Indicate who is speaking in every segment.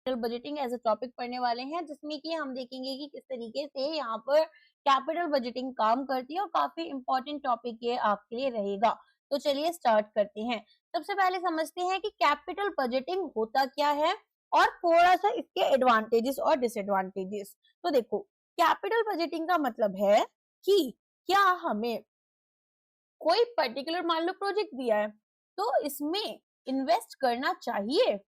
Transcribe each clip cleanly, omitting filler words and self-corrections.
Speaker 1: Budgeting as a topic पढ़ने वाले हैं, जिसमें कि हम देखेंगे कि किस तरीके से यहाँ पर कैपिटल बजटिंग काम करती है और काफी इंपॉर्टेंट टॉपिक ये आपके लिए रहेगा। तो चलिए स्टार्ट करते हैं। सबसे पहले समझते हैं कि कैपिटल बजटिंग होता क्या है और थोड़ा सा इसके एडवांटेजेस और डिसएडवांटेजेस। तो देखो, कैपिटल बजटिंग का मतलब है कि क्या हमें कोई पर्टिकुलर मान लो प्रोजेक्ट दिया है, तो इसमें इन्वेस्ट करना चाहिए।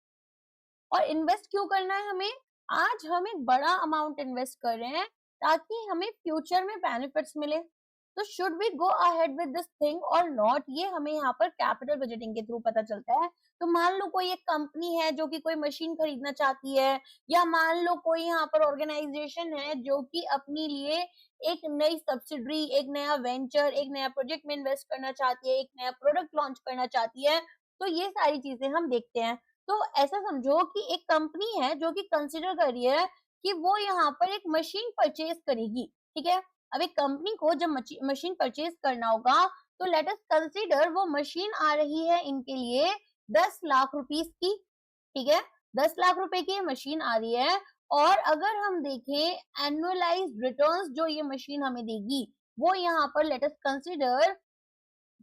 Speaker 1: और इन्वेस्ट क्यों करना है हमें? आज हम एक बड़ा अमाउंट इन्वेस्ट कर रहे हैं ताकि हमें फ्यूचर में बेनिफिट्स मिले। तो should we go ahead with this thing और नॉट, ये हमें यहाँ पर कैपिटल बजटिंग के थ्रू पता चलता है। तो मान लो कोई एक कंपनी है जो कि कोई मशीन खरीदना चाहती है, या मान लो कोई यहाँ पर ऑर्गेनाइजेशन है जो कि अपने लिए एक नई सब्सिडरी, एक नया वेंचर, एक नया प्रोजेक्ट में इन्वेस्ट करना चाहती है, एक नया प्रोडक्ट लॉन्च करना चाहती है। तो ये सारी चीजें हम देखते हैं। तो ऐसा समझो कि एक कंपनी है जो कि कंसिडर कर रही है कि वो यहाँ पर एक मशीन परचेज करेगी, ठीक है। अब एक कंपनी को जब मशीन परचेज करना होगा, तो लेट अस कंसीडर वो मशीन आ रही है इनके लिए 10 लाख रुपीस की, ठीक है। 10 लाख रुपए की मशीन आ रही है, और अगर हम देखें एनुअलाइज्ड रिटर्न्स जो ये मशीन हमें देगी, वो यहाँ पर लेट अस कंसीडर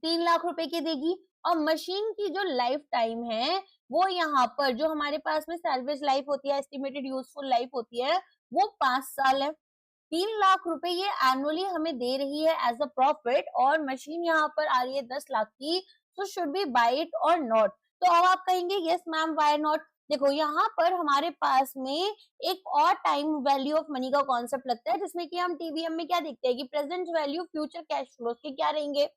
Speaker 1: 3 लाख रुपए की देगी। और मशीन की जो लाइफ टाइम है, वो यहाँ पर जो हमारे पास में सैल्वेज लाइफ होती है, एस्टिमेटेड यूजफुल लाइफ होती है, वो 5 साल है। 3 लाख रुपए ये एनुअली हमें दे रही है एज अ प्रॉफिट, और मशीन यहाँ पर आ रही है 10 लाख की। So should be buy it और नॉट? तो अब आप कहेंगे यस मैम, व्हाई नॉट। देखो, यहाँ पर हमारे पास में एक और टाइम वैल्यू ऑफ मनी का कॉन्सेप्ट लगता है, जिसमें कि हम टीवीएम में क्या देखते हैं कि present value future cash flows के क्या रहेंगे।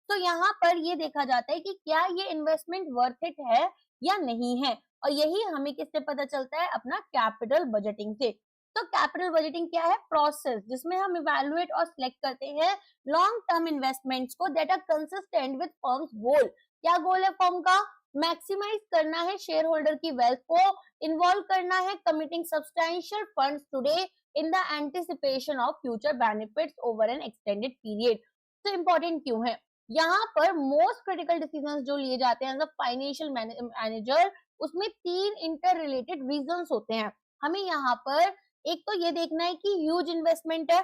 Speaker 1: तो यहाँ पर ये देखा जाता है कि क्या ये इन्वेस्टमेंट वर्थ इट है या नहीं है, और यही हमें किससे पता चलता है? अपना कैपिटल बजटिंग से। तो कैपिटल बजटिंग क्या है? प्रोसेस जिसमें हम इवैल्यूएट और सिलेक्ट करते हैं लॉन्ग टर्म इन्वेस्टमेंट्स को that are consistent with firms goal. क्या गोल है फर्म का? मैक्सिमाइज करना है शेयर होल्डर की वेल्थ को, इन्वॉल्व करना है committing substantial funds today in the anticipation of future benefits over an extended period. तो इंपॉर्टेंट क्यों है? यहाँ पर मोस्ट क्रिटिकल डिसीजंस जो लिए जाते हैं एज अ फाइनेंशियल मैनेजर, उसमें 3 इंटर रिलेटेड रीजंस होते हैं। हमें यहाँ पर एक तो ये देखना है कि ह्यूज इन्वेस्टमेंट है।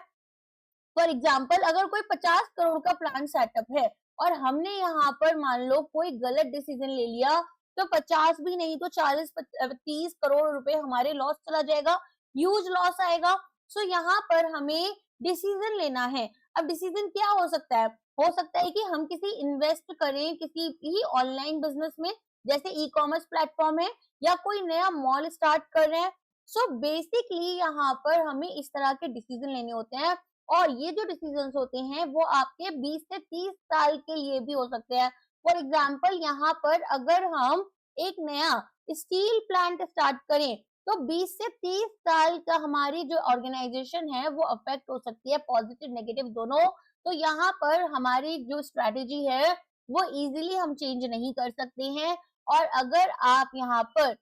Speaker 1: फॉर एग्जाम्पल, अगर कोई 50 करोड़ का प्लान सेटअप है और हमने यहाँ पर मान लो कोई गलत डिसीजन ले लिया, तो 50 भी नहीं तो 40-30 करोड़ रुपए हमारे लॉस चला जाएगा, ह्यूज लॉस आएगा। सो यहाँ पर हमें डिसीजन लेना है। अब डिसीजन क्या हो सकता है? हो सकता है कि हम किसी इन्वेस्ट करें किसी भी ऑनलाइन बिजनेस में, जैसे ई कॉमर्स प्लेटफॉर्म है, या कोई नया मॉल स्टार्ट कर रहे हैं। सो बेसिकली यहाँ पर हमें इस तरह के डिसीजन लेने होते हैं, और ये जो डिसीजंस होते हैं वो आपके 20 से 30 साल के लिए भी हो सकते हैं। फॉर एग्जाम्पल, यहाँ पर अगर हम एक नया स्टील प्लांट स्टार्ट करें, तो 20 से 30 साल का हमारी जो ऑर्गेनाइजेशन है वो अफेक्ट हो सकती है, पॉजिटिव नेगेटिव दोनों। तो यहाँ पर हमारी जो स्ट्रेटेजी है वो इजीली हम चेंज नहीं कर सकते हैं। और अगर आप यहाँ पर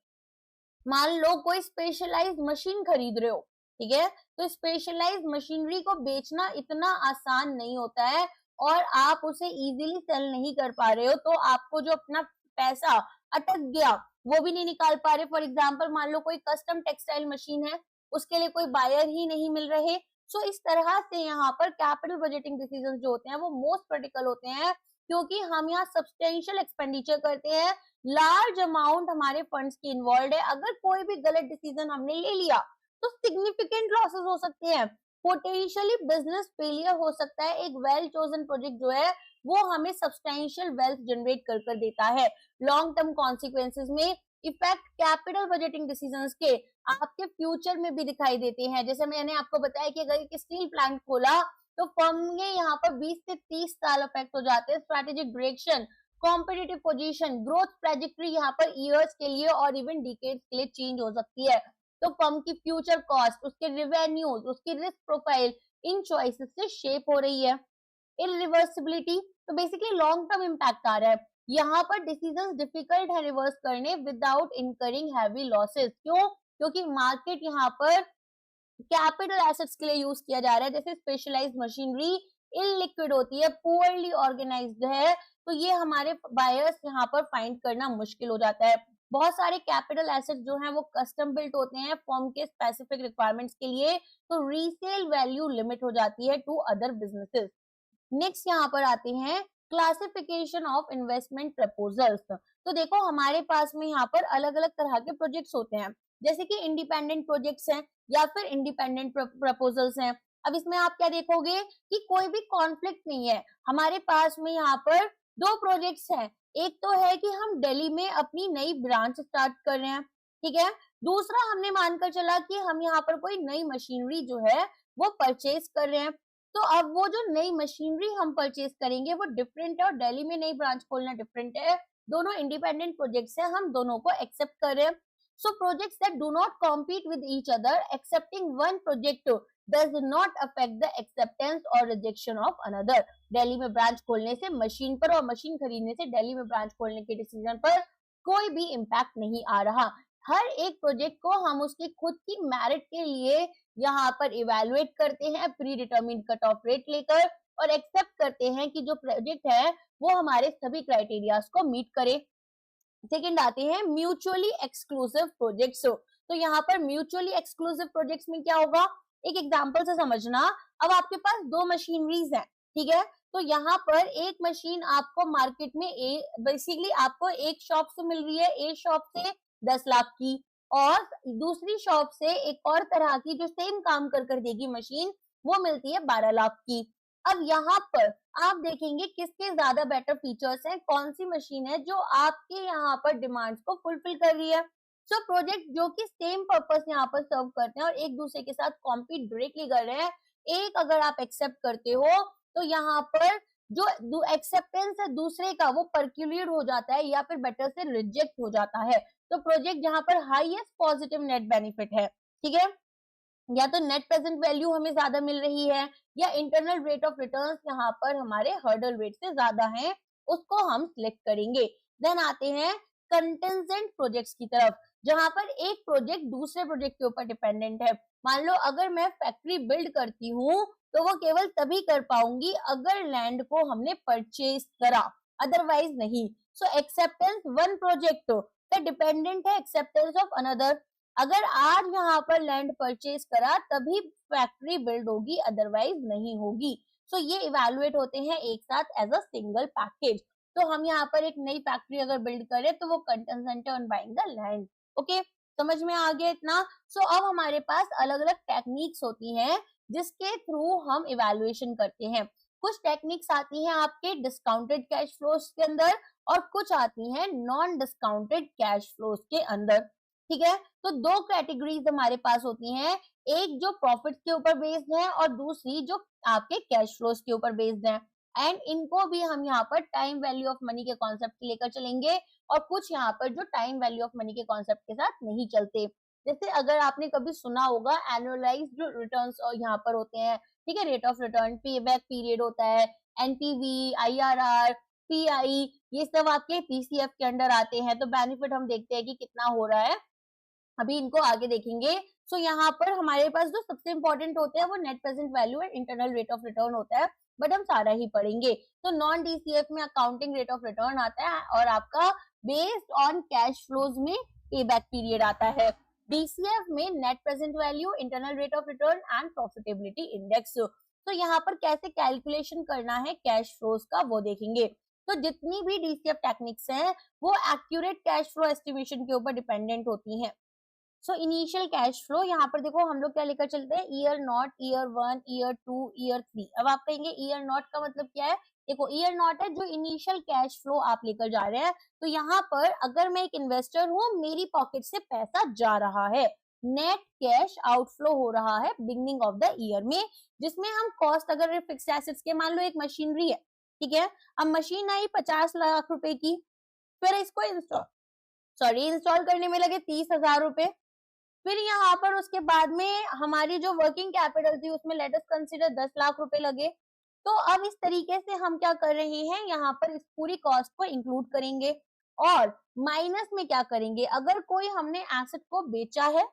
Speaker 1: मान लो कोई स्पेशलाइज्ड मशीन खरीद रहे हो, ठीक है, तो स्पेशलाइज्ड मशीनरी को बेचना इतना आसान नहीं होता है, और आप उसे इजीली सेल नहीं कर पा रहे हो, तो आपको जो अपना पैसा अटक गया वो भी नहीं निकाल पा रहे। फॉर एग्जाम्पल, मान लो कोई कस्टम टेक्सटाइल मशीन है, उसके लिए कोई बायर ही नहीं मिल रहे। सो इस तरह से यहाँ पर कैपिटल बजटिंग डिसीजंस जो होते हैं वो मोस्ट क्रिटिकल होते हैं, क्योंकि हम यहाँ सब्सटेंशियल एक्सपेंडिचर करते हैं, लार्ज अमाउंट हमारे फंड्स की इन्वॉल्व है। अगर कोई भी गलत डिसीजन हमने ले लिया तो सिग्निफिकेंट लॉसेस हो सकते हैं, पोटेंशियली बिजनेस फेलियर हो सकता है। एक वेल चोजन प्रोजेक्ट जो है वो हमें सब्सटेंशियल वेल्थ जनरेट कर देता है। लॉन्ग टर्म कॉन्सिक्वेंसेज में इफेक्ट कैपिटल बजटिंग डिसीजंस के आपके फ्यूचर में भी दिखाई देते हैं। जैसे मैंने आपको बताया कि अगर एक स्टील प्लांट खोला, तो फर्म में यहाँ पर 20 से 30 साल अफेक्ट हो जाते हैं। Strategic direction, competitive position, growth trajectory यहाँ पर ईयर्स के लिए और इवन डिकेड्स के लिए चेंज हो सकती है। तो फर्म की फ्यूचर कॉस्ट, उसके रेवेन्यूज, उसकी रिस्क प्रोफाइल इन चॉइसेस से शेप हो रही है। इरिवर्सिबिलिटी, तो बेसिकली लॉन्ग टर्म इम्पैक्ट आ रहा है। यहाँ पर डिसीजंस डिफिकल्ट है रिवर्स करने विदाउट इनकरिंग हैवी लॉसेस। क्यों? क्योंकि मार्केट यहाँ पर कैपिटल एसेट्स के लिए यूज किया जा रहा है। जैसे स्पेशलाइज्ड मशीनरी इलिक्विड होती है, पुअरली ऑर्गेनाइज्ड है, तो ये हमारे बायर्स यहाँ पर फाइंड करना मुश्किल हो जाता है। बहुत सारे कैपिटल एसेट जो हैं वो कस्टम बिल्ट होते हैं फर्म के स्पेसिफिक रिक्वायरमेंट्स के लिए, तो रीसेल वैल्यू लिमिट हो जाती है टू अदर बिजनेसेस। नेक्स्ट यहाँ पर आते हैं क्लासिफिकेशन ऑफ इन्वेस्टमेंट प्रपोजल्स। तो देखो हमारे पास में यहाँ पर अलग अलग तरह के प्रोजेक्ट्स होते हैं, जैसे कि इंडिपेंडेंट प्रोजेक्ट्स हैं या फिर इंडिपेंडेंट प्रपोजल्स हैं। अब इसमें आप क्या देखोगे कि कोई भी कॉन्फ्लिक्ट नहीं है। हमारे पास में यहाँ पर दो प्रोजेक्ट्स हैं, एक तो है कि हम दिल्ली में अपनी नई ब्रांच स्टार्ट कर रहे हैं, ठीक है। दूसरा हमने मानकर चला कि हम यहाँ पर कोई नई मशीनरी जो है वो परचेज कर रहे हैं। तो अब वो जो नई मशीनरी हम परचेज करेंगे वो डिफरेंट है और दिल्ली में नई ब्रांच खोलना डिफरेंट है। दोनों इंडिपेंडेंट प्रोजेक्ट्स हैं, हम दोनों को एक्सेप्ट कर रहे हैं। So projects that do not compete with each other, accepting one project does not affect the acceptance और रिजेक्शन ऑफ अनदर। दिल्ली में ब्रांच खोलने से मशीन पर और मशीन खरीदने से दिल्ली में ब्रांच खोलने के डिसीजन पर कोई भी इम्पैक्ट नहीं आ रहा। हर एक प्रोजेक्ट को हम उसकी खुद की मेरिट के लिए यहाँ पर इवेलुएट करते हैं pre determined cut off rate लेकर, और एक्सेप्ट करते हैं कि जो प्रोजेक्ट है वो हमारे सभी क्राइटेरियाज को मीट करे। सेकंड आते हैं म्यूचुअली एक्सक्लूसिव प्रोजेक्ट्स। तो यहाँ पर म्यूचुअली एक्सक्लूसिव प्रोजेक्ट्स में क्या होगा, एक एग्जांपल से समझना। अब आपके पास दो मशीनरीज हैं, ठीक है। तो यहाँ पर एक मशीन आपको मार्केट में बेसिकली आपको एक शॉप से मिल रही है, ए शॉप से 10 लाख की, और दूसरी शॉप से एक और तरह की जो सेम काम कर देगी मशीन, वो मिलती है 12 लाख की। अब यहाँ पर आप देखेंगे किसके ज्यादा बेटर फीचर्स हैं, कौन सी मशीन है जो आपके यहाँ पर डिमांड्स को फुलफिल कर रही है। सो प्रोजेक्ट जो कि सेम पर्पस यहाँ पर सर्व करते हैं और एक दूसरे के साथ कॉम्पीट डायरेक्टली कर रहे हैं, एक अगर आप एक्सेप्ट करते हो तो यहाँ पर जो एक्सेप्टेंस है दूसरे का वो परक्यूलेट हो जाता है या फिर बेटर से रिजेक्ट हो जाता है। तो प्रोजेक्ट जहाँ पर हाईएस्ट पॉजिटिव नेट बेनिफिट है, ठीक है, या तो नेट प्रेजेंट वैल्यू हमें ज्यादा मिल रही है या इंटरनल रेट ऑफ रिटर्न्स यहाँ पर हमारे हर्डल रेट से ज्यादा है, उसको हम सिलेक्ट करेंगे। देन आते हैं कंटेंजेंट प्रोजेक्ट्स की तरफ, जहां पर एक प्रोजेक्ट दूसरे प्रोजेक्ट के ऊपर डिपेंडेंट है। मान लो अगर मैं फैक्ट्री बिल्ड करती हूँ तो वो केवल तभी कर पाऊंगी अगर लैंड को हमने परचेज करा, अदरवाइज नहीं। सो एक्सेप्टेंस वन प्रोजेक्ट पे डिपेंडेंट है एक्सेप्टेंस ऑफ अनदर। अगर आज यहाँ पर लैंड परचेज करा तभी फैक्ट्री बिल्ड होगी, अदरवाइज नहीं होगी। सो ये इवेलुएट होते हैं एक साथ एज अ सिंगल पैकेज। तो हम यहाँ पर एक नई फैक्ट्री अगर बिल्ड करें तो वो contingent on buying the land. Okay, समझ में आ गया इतना। सो अब हमारे पास अलग अलग टेक्निक्स होती हैं जिसके थ्रू हम इवेलुएशन करते हैं। कुछ टेक्निक्स आती हैं आपके डिस्काउंटेड कैश फ्लोज के अंदर और कुछ आती हैं नॉन डिस्काउंटेड कैश फ्लोज के अंदर, ठीक है। तो दो कैटेगरीज हमारे पास होती हैं, एक जो प्रॉफिट के ऊपर बेस्ड है और दूसरी जो आपके कैश फ्लोज के ऊपर बेस्ड है। एंड इनको भी हम यहाँ पर टाइम वैल्यू ऑफ मनी के कॉन्सेप्ट लेकर चलेंगे और कुछ यहाँ पर जो टाइम वैल्यू ऑफ मनी के कॉन्सेप्ट के साथ नहीं चलते। जैसे अगर आपने कभी सुना होगा एनुअलाइज्ड रिटर्न्स यहाँ पर होते हैं, ठीक है, रेट ऑफ रिटर्न, पे बैक पीरियड होता है, एनपीवी, आईआरआर, पीआई, ये सब आपके पीसीएफ के अंडर आते हैं। तो बेनिफिट हम देखते हैं कि कितना हो रहा है, अभी इनको आगे देखेंगे। सो यहाँ पर हमारे पास जो सबसे इंपॉर्टेंट होते हैं वो नेट प्रेजेंट वैल्यू और इंटरनल रेट ऑफ रिटर्न होता है, बट हम सारा ही पढ़ेंगे। तो नॉन डीसीएफ में अकाउंटिंग रेट ऑफ रिटर्न आता है और आपका बेस्ड ऑन कैश फ्लोज में पे बैक पीरियड आता है। डीसीएफ में net present value, internal rate of return and profitability index. तो यहाँ पर कैसे कैलकुलेशन करना है कैश फ्लोज का वो देखेंगे। तो जितनी भी डीसीएफ टेक्निक्स हैं वो एक्यूरेट कैश फ्लो एस्टिमेशन के ऊपर डिपेंडेंट होती हैं। सो इनिशियल कैश फ्लो यहाँ पर देखो हम लोग क्या लेकर चलते हैं, year not, year 1, year 2, year 3। अब आप कहेंगे ईयर नॉट का मतलब क्या है, देखो ईयर नॉट है जो इनिशियल कैश फ्लो आप लेकर जा रहे हैं। तो यहाँ पर अगर मैं एक इन्वेस्टर हूँ, मेरी पॉकेट से पैसा जा रहा है, नेट कैश आउटफ्लो हो रहा है बिगनिंग ऑफ द ईयर में, जिसमें हम कॉस्ट अगर फिक्स एसेट्स के, मान लो एक मशीनरी है, ठीक है, अब मशीन आई 50 लाख रुपए की, फिर इसको इंस्टॉल करने में लगे 30,000 रुपए। फिर यहाँ पर उसके बाद में हमारी जो वर्किंग कैपिटल थी उसमें लेट अस कंसीडर 10 लाख रुपए लगे। तो अब इस तरीके से हम क्या कर रहे हैं, यहाँ पर इस पूरी कॉस्ट को इंक्लूड करेंगे और माइनस में क्या करेंगे, अगर कोई हमने एसेट को बेचा है,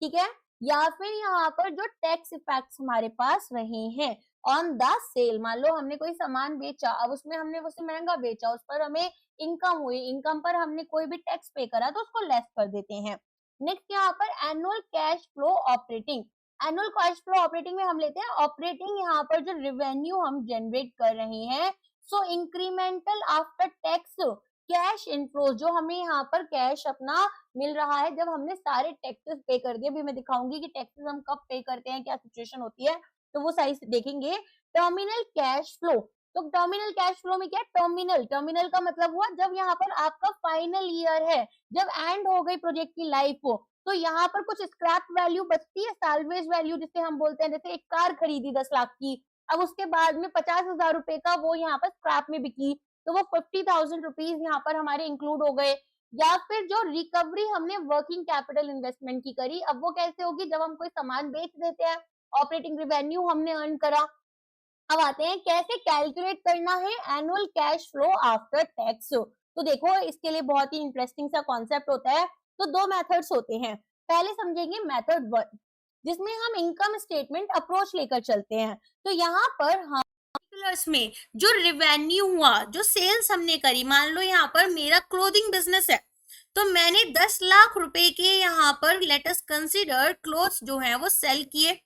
Speaker 1: ठीक है, या फिर यहाँ पर जो टैक्स इफेक्ट्स हमारे पास रहे हैं ऑन द सेल। मान लो हमने कोई सामान बेचा, अब उसमें हमने उसे महंगा बेचा, उस पर हमें इनकम हुई, इनकम पर हमने कोई भी टैक्स पे करा तो उसको लेस कर देते हैं। नेक्स्ट यहाँ पर annual cash flow operating. Annual cash flow operating में हम लेते हैं ऑपरेटिंग, यहाँ पर जो रेवेन्यू हम जनरेट कर रहे हैं, so incremental after tax cash inflow, जो हमें यहाँ पर कैश अपना मिल रहा है जब हमने सारे टैक्सेस पे कर दिए। अभी मैं दिखाऊंगी कि टैक्सेस हम कब पे करते हैं, क्या सिचुएशन होती है, तो वो साइज देखेंगे। टर्मिनल कैश फ्लो, तो टर्मिनल कैश फ्लो में क्या, टर्मिनल, टर्मिनल का मतलब हुआ जब यहाँ पर आपका फाइनल ईयर है, जब एंड हो गई प्रोजेक्ट की लाइफ हो, तो यहाँ पर कुछ स्क्रैप वैल्यू बचती है, साल्वेज वैल्यू जिसे हम बोलते हैं। जैसे एक कार खरीदी 10 लाख की, अब उसके बाद में 50,000 रुपए का वो यहाँ पर स्क्रैप में बिकी, तो वो 50,000 रुपीज यहाँ पर हमारे इंक्लूड हो गए। या फिर जो रिकवरी हमने वर्किंग कैपिटल इन्वेस्टमेंट की करी, अब वो कैसे होगी, जब हम कोई सामान बेच देते हैं, ऑपरेटिंग रेवेन्यू हमने अर्न करा। अब आते हैं कैसे कैलकुलेट करना है annual cash flow after tax. तो देखो इसके लिए बहुत ही इंटरेस्टिंग सा कॉन्सेप्ट होता है। तो दो मेथड्स होते हैं, पहले समझेंगे मेथड 1, जिसमें हम इनकम स्टेटमेंट अप्रोच लेकर चलते हैं। तो यहाँ पर हम में जो रेवेन्यू हुआ, जो सेल्स हमने करी, मान लो यहाँ पर मेरा क्लोथिंग बिजनेस है, तो मैंने 10 लाख रुपए के यहाँ पर लेट अस कंसीडर क्लोथ्स जो है वो सेल किए।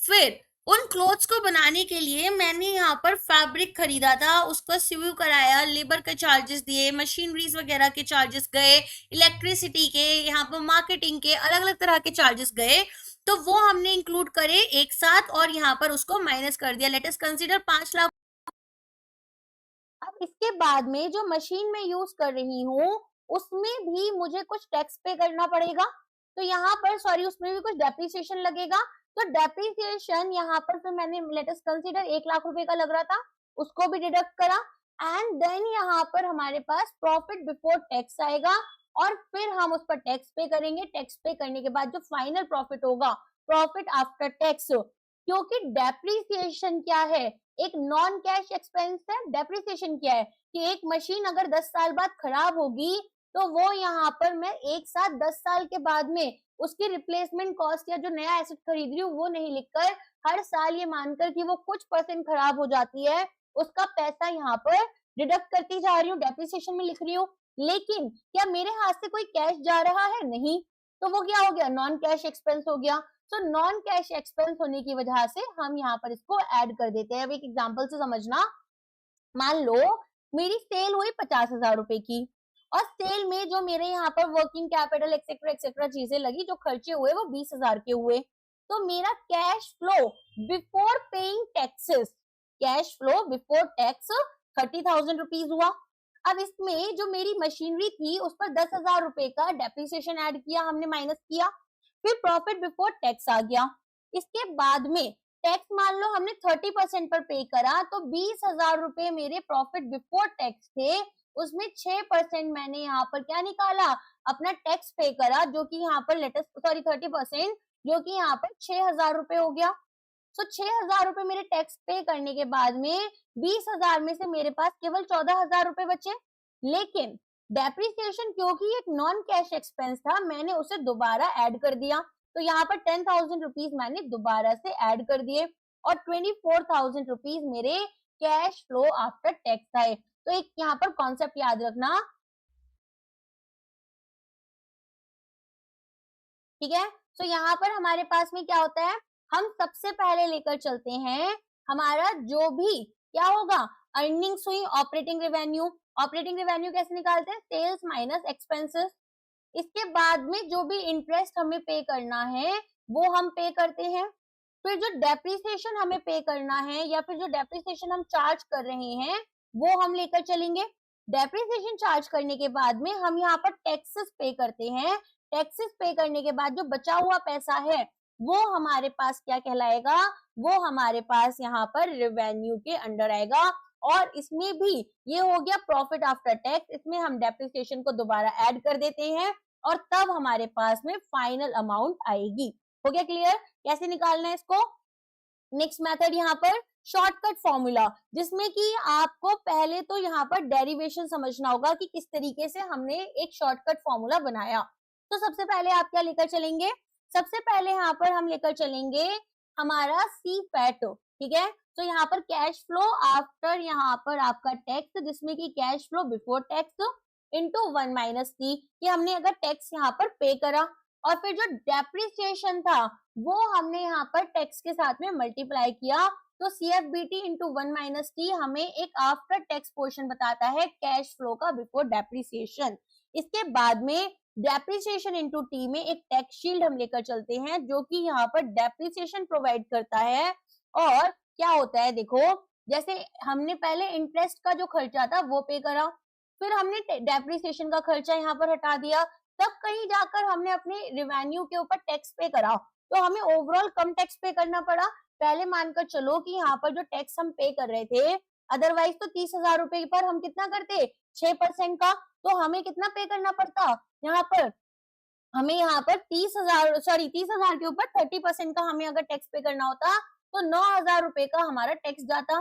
Speaker 1: फिर उन क्लोथ्स को बनाने के लिए मैंने यहाँ पर फैब्रिक खरीदा था, उसको सिव कराया, लेबर के चार्जेस दिए, मशीनरीज वगैरह के चार्जेस गए, इलेक्ट्रिसिटी के, यहाँ पर मार्केटिंग के, अलग अलग तरह के चार्जेस गए, तो वो हमने इंक्लूड करे एक साथ और यहाँ पर उसको माइनस कर दिया। Let us consider 5 lakh. अब इसके बाद में जो मशीन में यूज कर रही हूँ उसमें भी मुझे कुछ टैक्स पे करना पड़ेगा, तो यहाँ पर सॉरी उसमें भी कुछ डेप्रिसिएशन लगेगा, तो डेप्रिसिएशन यहाँ पर फिर मैंने लेट अस कंसीडर 1 लाख रुपए का लग रहा था, उसको भी डिडक्ट करा। एंड देन यहाँ पर हमारे पास प्रॉफिट बिफोर टैक्स आएगा और फिर हम उस पर टैक्स पे करेंगे। टैक्स पे करने के बाद जो फाइनल प्रॉफिट होगा, प्रॉफिट आफ्टर टैक्स, क्योंकि डेप्रिसिएशन क्या है, एक नॉन कैश एक्सपेंस है। डेप्रिसिएशन क्या है कि एक मशीन अगर 10 साल बाद खराब होगी तो वो यहाँ पर मैं एक साथ 10 साल के बाद में उसकी रिप्लेसमेंट कॉस्ट या जो नया एसेट खरीद रही हूँ वो नहीं लिखकर, हर साल ये मानकर कि वो कुछ परसेंट खराब हो जाती है, उसका पैसा यहाँ पर डिडक्ट करती जा रही हूँ, डेप्रिसिएशन में लिख रही हूँ। लेकिन क्या मेरे हाथ से कोई कैश जा रहा है, नहीं, तो वो क्या हो गया, नॉन कैश एक्सपेंस हो गया। तो नॉन कैश एक्सपेंस होने की वजह से हम यहाँ पर इसको ऐड कर देते हैं। अब एक एग्जांपल से समझना, मान लो मेरी सेल हुई 50,000 रुपए की और सेल में जो मेरे यहाँ पर वर्किंग कैपिटल एक्सेट्रा एक्सेट्रा चीजें लगी, जो खर्चे हुए वो 20,000 के हुए, तो मेरा cash flow before paying taxes, cash flow before tax 30,000 rupees हुआ। अब इसमें जो मेरी मशीनरी थी उस पर 10,000 रुपए का डेप्रिसिएशन ऐड किया हमने, माइनस किया, फिर प्रॉफिट बिफोर टैक्स आ गया। इसके बाद में टैक्स मान लो हमने 30% पर पे करा, तो 20,000 रुपए मेरे प्रॉफिट बिफोर टैक्स थे, उसमें 6% मैंने यहाँ पर क्या निकाला, अपना टैक्स पे करा, जो कि यहाँ पर लेटेस्ट सॉरी 30%, जो कि यहाँ पर 6,000 रुपए हो गया। तो 6,000 रुपए मेरे टैक्स पे करने के बाद में 20,000 में से मेरे पास केवल 14,000 रुपए बचे। लेकिन डेप्रिसिएशन क्योंकि एक नॉन कैश एक्सपेंस था, मैंने उसे दोबारा ऐड कर दिया, तो यहाँ पर 10,000 रुपीज मैंने दोबारा से ऐड कर दिए और 24,000 रुपीज मेरे कैश फ्लो आफ्टर टैक्स आए। तो एक यहाँ पर कॉन्सेप्ट याद रखना, ठीक है। तो यहाँ पर हमारे पास में क्या होता है, हम सबसे पहले लेकर चलते हैं हमारा जो भी क्या होगा, अर्निंग्स हुई, ऑपरेटिंग रेवेन्यू। ऑपरेटिंग रेवेन्यू कैसे निकालते हैं, सेल्स माइनस एक्सपेंसेस। इसके बाद में जो भी इंटरेस्ट हमें पे करना है वो हम पे करते हैं। फिर जो डेप्रिसिएशन हमें पे करना है या फिर जो डेप्रिसिएशन हम चार्ज कर रहे हैं वो हम लेकर चलेंगे। डेप्रिसिएशन चार्ज करने के बाद में हम यहाँ पर टैक्सेस पे करते हैं। टैक्सेस पे करने के बाद जो बचा हुआ पैसा है वो हमारे पास क्या कहलाएगा, वो हमारे पास यहाँ पर रेवेन्यू के अंडर आएगा। और इसमें भी ये हो गया प्रॉफिट आफ्टर टैक्स, इसमें हम डेप्रिसिएशन को दोबारा ऐड कर देते हैं और तब हमारे पास में फाइनल अमाउंट आएगी। हो गया क्लियर कैसे निकालना है इसको। नेक्स्ट मेथड यहाँ पर शॉर्टकट फॉर्मूला, जिसमें कि आपको पहले तो यहाँ पर डेरिवेशन समझना होगा कि किस तरीके से हमने एक शॉर्टकट फॉर्मूला बनाया। तो सबसे पहले आप क्या लेकर चलेंगे, सबसे पहले यहाँ पर हम लेकर चलेंगे हमारा सी फैट। ठीक है। तो यहाँ पर कैश फ्लो आफ्टर यहाँ पर आपका टैक्स, जिसमें कि cash flow before tax into 1 minus T, कि हमने अगर टैक्स यहाँ पर पे करा और फिर जो डेप्रिसिएशन था वो हमने यहाँ पर टैक्स के साथ में मल्टीप्लाई किया, तो CFBT इंटू 1 माइनस टी हमें एक आफ्टर टैक्स पोर्शन बताता है कैश फ्लो का बिफोर डेप्रिसिएशन। इसके बाद में डेप्रिसिएशन इंटू टी में एक टैक्स शील्ड हम लेकर चलते हैं जो कि यहाँ पर डेप्रिसिएशन प्रोवाइड करता है। और क्या होता है देखो, जैसे हमने पहले इंटरेस्ट का जो खर्चा था वो पे करा, फिर हमने डेप्रिसिएशन का खर्चा यहाँ पर हटा दिया, तब कहीं जाकर हमने अपने रेवेन्यू के ऊपर टैक्स पे करा, तो हमें ओवरऑल कम टैक्स पे करना पड़ा। पहले मानकर चलो कि यहाँ पर जो टैक्स हम पे कर रहे थे, अदरवाइज तो 30,000 रुपए पर हम कितना करते, 6% का, तो हमें कितना पे करना पड़ता यहाँ पर, हमें यहाँ पर 30,000 के ऊपर 30% का हमें अगर टैक्स पे करना होता तो 9,000 रुपए का हमारा टैक्स जाता।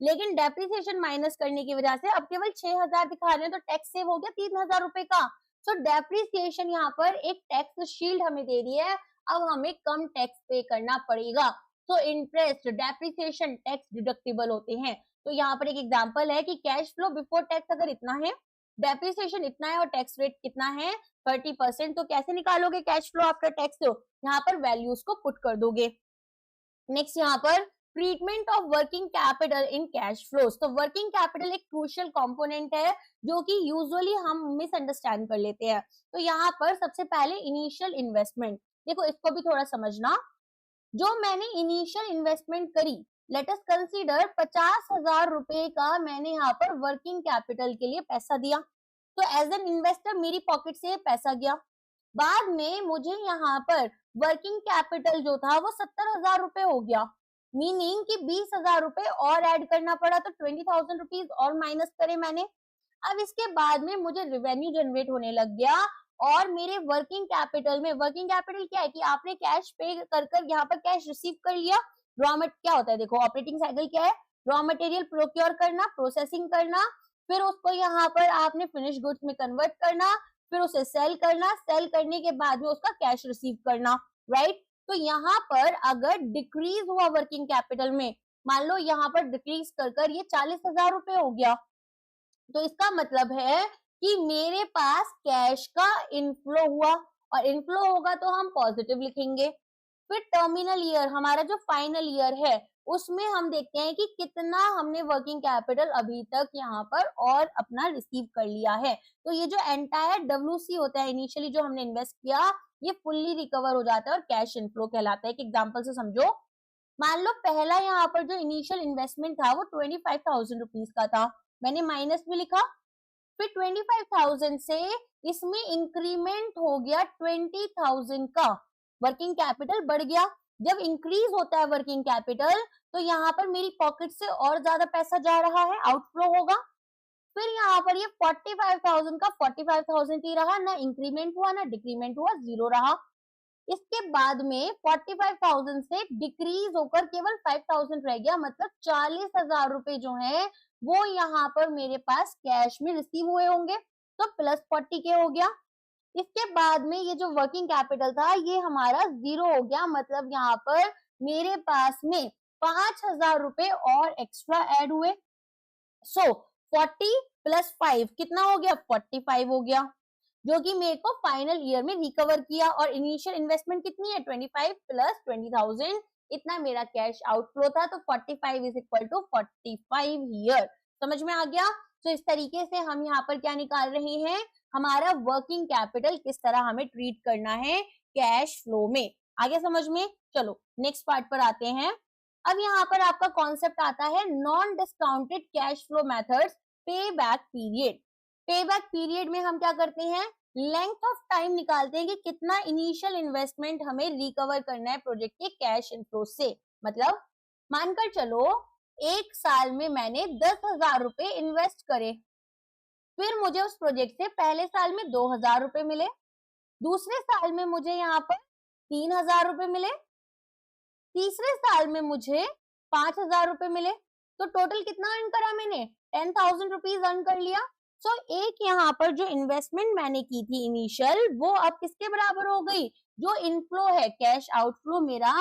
Speaker 1: लेकिन डेप्रिसिएशन माइनस करने की वजह से अब केवल 6,000 दिखा रहे हैं, तो टैक्स सेव हो गया 3,000 रुपए का। सो डेप्रिसिएशन यहाँ पर एक टैक्स शील्ड हमें दे रही है, अब हमें कम टैक्स पे करना पड़ेगा। तो इंटरेस्ट, डेप्रिसिएशन, टैक्स डिडक्टिबल होते हैं। तो यहाँ पर एक एग्जांपल है कि कैश फ्लो बिफोर टैक्स अगर इतना है, डेप्रिसिएशन इतना है और टैक्स रेट कितना है 30%, तो कैसे निकालोगे कैश फ्लो आफ्टर टैक्स, यहाँ पर वैल्यूज को पुट कर दोगे। नेक्स्ट यहाँ पर treatment of working capital in cash flows. तो वर्किंग कैपिटल एक क्रूशियल कंपोनेंट है जो कि यूजुअली हम मिसअंडरस्टैंड कर लेते हैं। तो यहाँ पर सबसे पहले इनिशियल इन्वेस्टमेंट, देखो इसको भी थोड़ा समझना। जो मैंने इनिशियल इन्वेस्टमेंट करी, लेट अस कंसीडर 50,000 रुपए का मैंने यहाँ पर वर्किंग कैपिटल के लिए पैसा दिया, तो एज एन इन्वेस्टर मेरी पॉकेट से पैसा गया। बाद में मुझे यहाँ पर वर्किंग कैपिटल जो था वो 70,000 रुपए हो गया, मीनिंग कि 20,000 रुपए और ऐड करना पड़ा, तो 20,000 रुपीज और माइनस करे मैंने। अब इसके बाद में मुझे रेवेन्यू जनरेट होने लग गया और मेरे वर्किंग कैपिटल में, वर्किंग कैपिटल क्या है कि आपने कैश पे कर कर यहाँ पर कैश रिसीव कर लिया। रॉ मटेरियल क्या होता है, देखो ऑपरेटिंग साइकिल क्या है, रॉ मटेरियल प्रोक्योर करना, प्रोसेसिंग करना, फिर उसको यहाँ पर आपने फिनिश गुड्स में कन्वर्ट करना, फिर उसे सेल करना, सेल करने के बाद में उसका कैश रिसीव करना, राइट। तो यहाँ पर अगर डिक्रीज हुआ वर्किंग कैपिटल में, मान लो यहाँ पर डिक्रीज कर कर ये 40,000 रुपए हो गया, तो इसका मतलब है कि मेरे पास कैश का इनफ्लो हुआ, और इनफ्लो होगा तो हम पॉजिटिव लिखेंगे। फिर टर्मिनल ईयर, हमारा जो फाइनल ईयर है, उसमें हम देखते हैं कि कितना हमने वर्किंग कैपिटल अभी तक यहाँ पर और अपना रिसीव कर लिया है। तो ये जो एंटायर WC होता है इनिशियली जो हमने इन्वेस्ट किया, ये फुल्ली रिकवर हो जाता है और कैश इनफ्लो कहलाता है। एक एग्जांपल से समझो, मान लो पहला यहाँ पर जो इनिशियल इन्वेस्टमेंट था वो 25,000 रुपीज का था, मैंने माइनस में लिखा, फिर 25,000 से इसमें इंक्रीमेंट हो गया 20,000 का, वर्किंग कैपिटल बढ़ गया। जब इंक्रीज होता है वर्किंग कैपिटल तो यहाँ पर मेरी पॉकेट से और ज्यादा पैसा जा रहा है, आउटफ्लो होगा। फिर यहाँ पर ये 45,000 का 45,000 ही रहा, ना इंक्रीमेंट हुआ ना डिक्रीमेंट हुआ, जीरो रहा। इसके बाद में 45,000 से डिक्रीज होकर केवल 5,000 रह गया, मतलब 40,000 रुपए जो है वो यहाँ पर मेरे पास कैश में रिसीव हुए होंगे, तो प्लस 40 के हो गया। इसके बाद में ये जो वर्किंग कैपिटल था ये हमारा जीरो हो गया, मतलब यहाँ पर मेरे पास में 5,000 रुपए और एक्स्ट्रा ऐड हुए। सो 40 प्लस 5 कितना हो गया, 45 हो गया, जो कि मेरे को फाइनल ईयर में रिकवर किया। और इनिशियल इन्वेस्टमेंट कितनी है, 25 प्लस 20,000, इतना मेरा कैश आउटफ्लो था, तो 45 इज इक्वल टू 45 ईयर। समझ में आ गया। तो इस तरीके से हम यहाँ पर क्या निकाल रहे हैं, हमारा वर्किंग कैपिटल किस तरह हमें ट्रीट करना है कैश फ्लो में। आगे समझ में, चलो नेक्स्ट पार्ट पर आते हैं। अब यहाँ पर आपका कॉन्सेप्ट आता है non discounted cash flow methods, पे बैक पीरियड। पे बैक पीरियड में हम क्या करते हैं, लेंथ ऑफ टाइम निकालते हैं कि कितना इनिशियल इन्वेस्टमेंट हमें रिकवर करना है प्रोजेक्ट के कैश इनफ्लो से। मतलब मानकर चलो एक साल में मैंने 10,000 रुपए इन्वेस्ट करे, फिर मुझे उस प्रोजेक्ट से पहले साल में 2,000 रुपए मिले, दूसरे साल में मुझे यहाँ पर 3,000 रुपए मिले, तीसरे साल में मुझे 5,000 रुपए मिले, तो टोटल कितना अर्न करा मैंने, 10,000 रुपीज अर्न कर लिया। सो एक यहाँ पर जो इन्वेस्टमेंट मैंने की थी इनिशियल, वो अब किसके बराबर हो गई, जो इनफ्लो है कैश आउटफ्लो मेरा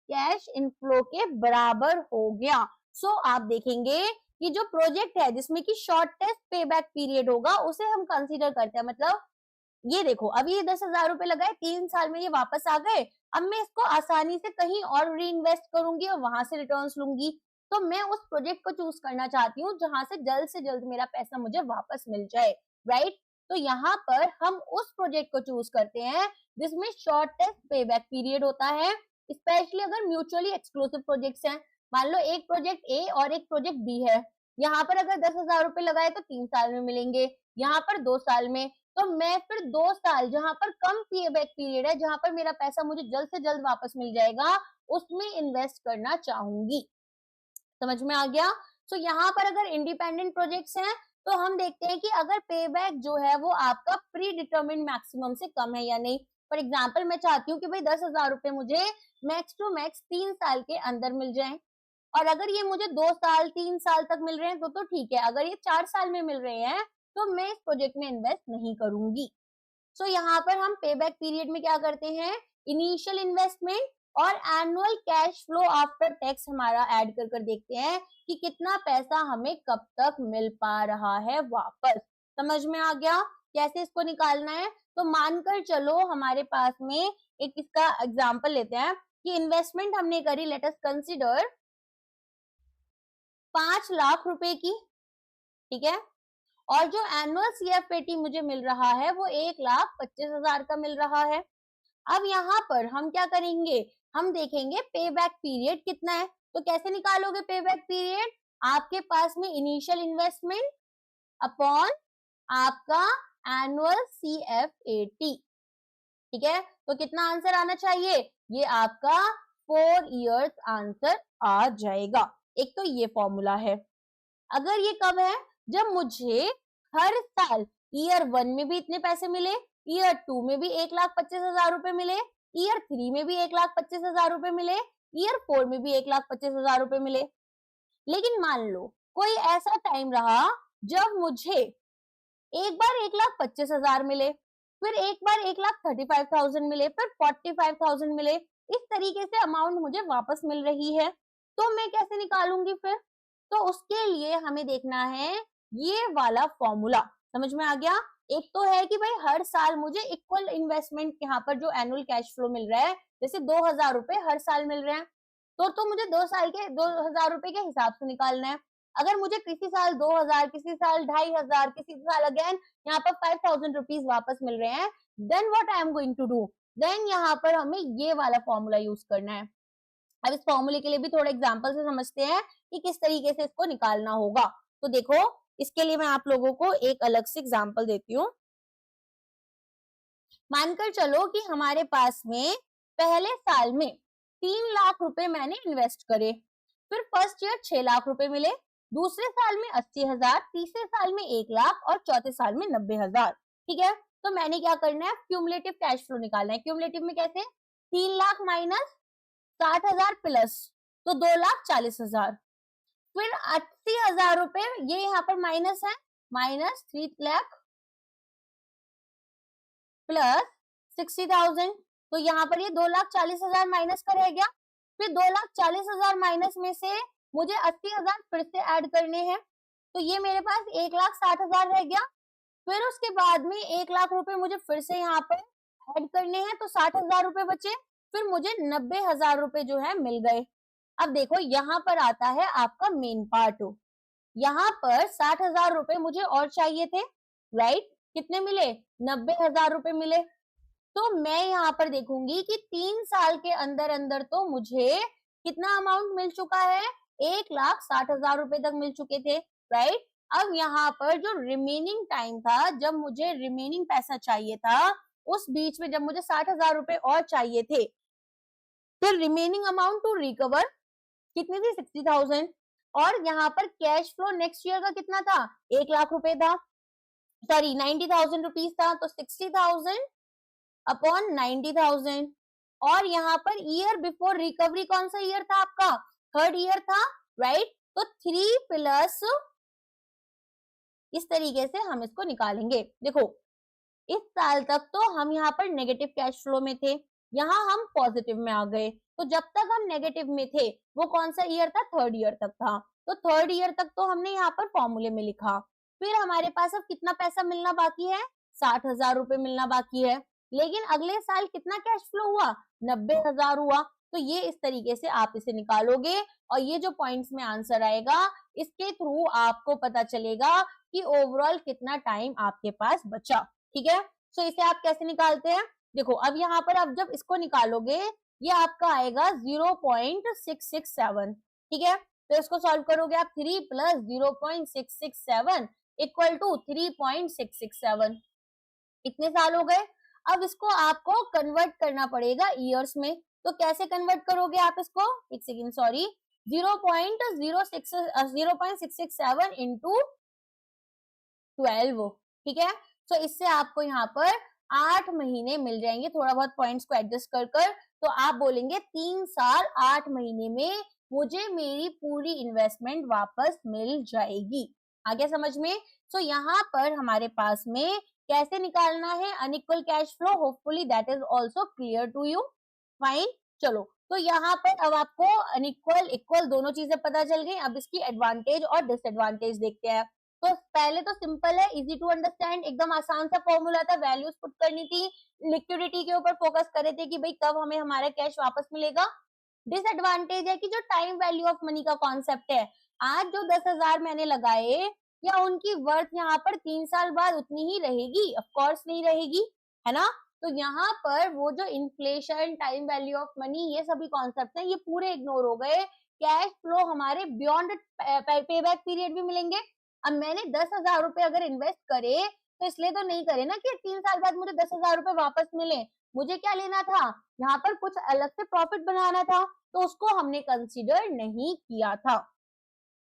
Speaker 1: कैश इनफ्लो के बराबर हो गया। सो आप देखेंगे कि जो प्रोजेक्ट है जिसमें कि शॉर्टेस्ट पे बैक पीरियड होगा उसे हम कंसीडर करते हैं। मतलब ये देखो, अभी ये 10,000 रुपए लगाए, 3 साल में ये वापस आ गए। अब मैं इसको आसानी से कहीं और री इन्वेस्ट करूंगी और वहां से रिटर्न्स लूंगी। तो मैं उस प्रोजेक्ट को चूज करना चाहती हूँ जहां से जल्द मेरा पैसा मुझे वापस मिल जाए, राइट। तो यहाँ पर हम उस प्रोजेक्ट को चूज करते हैं जिसमें शॉर्टेस्ट पे बैक पीरियड होता है, स्पेशली अगर म्यूचुअली एक्सक्लूसिव प्रोजेक्ट्स हैं। मान लो एक प्रोजेक्ट ए और एक प्रोजेक्ट बी है, यहाँ पर अगर 10,000 रुपए लगाए तो 3 साल में मिलेंगे, यहाँ पर 2 साल में। तो मैं फिर 2 साल जहां पर कम पे बैक पीरियड है, जहां पर मेरा पैसा मुझे जल्द से जल्द वापस मिल जाएगा, उसमें इन्वेस्ट करना चाहूंगी। समझ में आ गया। सो यहाँ पर अगर इंडिपेंडेंट प्रोजेक्ट्स हैं तो हम देखते हैं कि अगर पे बैक जो है वो आपका प्री डिटर्मिन्ड मैक्सिमम से कम है या नहीं। फॉर एग्जाम्पल मैं चाहती हूँ कि भाई 10,000 रुपए मुझे मैक्स टू मैक्स 3 साल के अंदर मिल जाए, और अगर ये मुझे 2 साल 3 साल तक मिल रहे हैं तो ठीक है। अगर ये 4 साल में मिल रहे हैं तो मैं इस प्रोजेक्ट में इन्वेस्ट नहीं करूंगी। सो यहाँ पर हम पे बैक पीरियड में क्या करते हैं, इनिशियल इन्वेस्टमेंट और annual cash flow after tax हमारा ऐड कर देखते हैं कि कितना पैसा हमें कब तक मिल पा रहा है वापस। समझ में आ गया कैसे इसको निकालना है। तो मानकर चलो हमारे पास में एक इसका एग्जांपल लेते हैं कि इन्वेस्टमेंट हमने करी, लेट अस कंसीडर 5 लाख रुपए की, ठीक है। और जो एनुअल सीएफएटी मुझे मिल रहा है वो 1,25,000 का मिल रहा है। अब यहाँ पर हम क्या करेंगे, हम देखेंगे पे बैक पीरियड कितना है। तो कैसे निकालोगे पे बैक पीरियड, आपके पास में इनिशियल इन्वेस्टमेंट अपॉन आपका एनुअल सीएफएटी, ठीक है। तो कितना आंसर आना चाहिए, ये आपका 4 इयर्स आंसर आ जाएगा। एक तो ये फॉर्मूला है। अगर ये कब है, जब मुझे हर साल ईयर 1 में भी इतने पैसे मिले, ईयर 2 में भी 1,25,000 रुपए मिले, ईयर 3 में भी 1,25,000 रुपए मिले, ईयर 4 में भी 1,25,000 रुपए मिले। लेकिन मान लो कोई ऐसा टाइम रहा जब मुझे एक बार 1,25,000 मिले, फिर एक बार 1,35,000 मिले, फिर 45,000 मिले, इस तरीके से अमाउंट मुझे वापस मिल रही है। तो मैं कैसे निकालूंगी फिर, तो उसके लिए हमें देखना है ये वाला फॉर्मूला। समझ में आ गया। एक तो है कि भाई हर साल मुझे इक्वल इन्वेस्टमेंट, यहाँ पर जो एनुअल कैश फ्लो मिल रहा है, जैसे 2,000 रुपए हर साल मिल रहे हैं, तो मुझे 2 साल के 2,000 रुपए के हिसाब से निकालना है। अगर मुझे किसी साल 2,000, किसी साल 2,500, किसी साल अगेन यहाँ पर 5,000 रुपीज वापस मिल रहे हैं, then what I am going to do, then यहाँ पर हमें ये वाला फॉर्मूला यूज करना है। अब इस फॉर्मूले के लिए भी थोड़ा एग्जांपल से समझते हैं कि किस तरीके से इसको निकालना होगा। तो देखो, इसके लिए मैं आप लोगों को एक अलग से एग्जांपल देती हूँ। मानकर चलो कि हमारे पास में पहले साल में 3 लाख रुपए मैंने इन्वेस्ट करे, फिर फर्स्ट ईयर 6 लाख रुपए मिले, दूसरे साल में 80,000, तीसरे साल में 1 लाख और चौथे साल में 90,000, ठीक है। तो मैंने क्या करना है, क्यूमुलेटिव कैश फ्लो निकालना है। क्यूमुलेटिव में कैसे, 3 लाख माइनस 60,000 प्लस, तो 2,40,000, फिर 80,000 रुपए, ये यहाँ पर माइनस है, माइनस 3 लाख प्लस 60,000, तो यहाँ पर ये 2,40,000 माइनस का रह गया। फिर 2,40,000 माइनस में से मुझे 80,000 फिर से ऐड करने हैं, तो ये मेरे पास 1,60,000 रह गया। फिर उसके बाद में 1 लाख रुपए मुझे फिर से यहाँ पर ऐड करने हैं, तो 60,000 रुपए बचे। फिर मुझे 90,000 रुपए जो है मिल गए। अब देखो यहाँ पर आता है आपका मेन पार्ट। यहाँ पर 60,000 रुपए मुझे और चाहिए थे, राइट। कितने मिले, 90,000 रुपए मिले। तो मैं यहाँ पर देखूंगी कि 3 साल के अंदर अंदर तो मुझे कितना अमाउंट मिल चुका है, 1,60,000 रुपए तक मिल चुके थे, राइट। अब यहाँ पर जो रिमेनिंग टाइम था, जब मुझे रिमेनिंग पैसा चाहिए था, उस बीच में जब मुझे 60,000 रुपए और चाहिए थे, फिर रिमेनिंग अमाउंट टू रिकवर कितनी थी, 60,000। और यहाँ पर कैश फ्लो नेक्स्ट ईयर का कितना था, 1 लाख रुपए था, सॉरी 90,000 रुपीज था। तो 60,000 अपॉन 90,000। और यहाँ पर ईयर बिफोर रिकवरी कौन सा ईयर था आपका, 3rd ईयर था, राइट। तो 3 प्लस, इस तरीके से हम इसको निकालेंगे। देखो, इस साल तक तो हम यहाँ पर नेगेटिव कैश फ्लो में थे, यहाँ हम पॉजिटिव में आ गए। तो जब तक हम नेगेटिव में थे वो कौन सा ईयर था, थर्ड ईयर तक था। तो थर्ड ईयर तक तो हमने यहाँ पर फॉर्मूले में लिखा। फिर हमारे पास अब कितना पैसा मिलना बाकी है, 60,000 रुपए मिलना बाकी है। लेकिन अगले साल कितना कैश फ्लो हुआ, 90,000 हुआ। तो ये इस तरीके से आप इसे निकालोगे और ये जो पॉइंट्स में आंसर आएगा इसके थ्रू आपको पता चलेगा कि ओवरऑल कितना टाइम आपके पास बचा। ठीक है, सो इसे आप कैसे निकालते हैं, देखो अब यहाँ पर आप जब इसको निकालोगे ये आपका आएगा 0.667। ठीक है, तो इसको सॉल्व करोगे आप 3 प्लस 0.667 इक्वल टू 3.667। इतने साल हो गए। अब इसको आपको कन्वर्ट करना पड़ेगा ईयर्स में। तो कैसे कन्वर्ट करोगे आप इसको, एक सेकेंड सॉरी, 0.667 इंटू 12। ठीक है, तो इससे आपको यहाँ पर 8 महीने मिल जाएंगे, थोड़ा बहुत पॉइंट्स को एडजस्ट कर कर। तो आप बोलेंगे 3 साल 8 महीने में मुझे मेरी पूरी इन्वेस्टमेंट वापस मिल जाएगी। आ गया समझ में। तो यहाँ पर हमारे पास में कैसे निकालना है unequal cash flow, hopefully that is also clear to you. Fine, चलो तो यहाँ पर अब आपको अनइक्वल इक्वल दोनों चीजें पता चल गई। अब इसकी एडवांटेज और डिसएडवांटेज देखते हैं। तो पहले तो सिंपल है, इजी टू अंडरस्टैंड, एकदम आसान सा फॉर्मूला था, वैल्यूज पुट करनी थी, लिक्विडिटी के ऊपर फोकस करे थे कि भाई कब हमें हमारा कैश वापस मिलेगा। डिसएडवांटेज है कि जो टाइम वैल्यू ऑफ मनी का कॉन्सेप्ट है, आज जो 10,000 मैंने लगाए या उनकी वर्थ यहाँ पर 3 साल बाद उतनी ही रहेगी, ऑफ कोर्स नहीं रहेगी, है ना। तो यहाँ पर वो जो inflation, time value of money, ये सभी कॉन्सेप्ट हैं, ये पूरे इग्नोर हो गए। कैश फ्लो हमारे बियॉन्ड पे बैक पीरियड भी मिलेंगे। अब मैंने 10,000 रुपए अगर इन्वेस्ट करे तो इसलिए तो नहीं करे ना कि 3 साल बाद मुझे 10,000 रुपए वापस मिले। मुझे क्या लेना था, यहाँ पर कुछ अलग से प्रॉफिट बनाना था, तो उसको हमने कंसीडर नहीं किया था।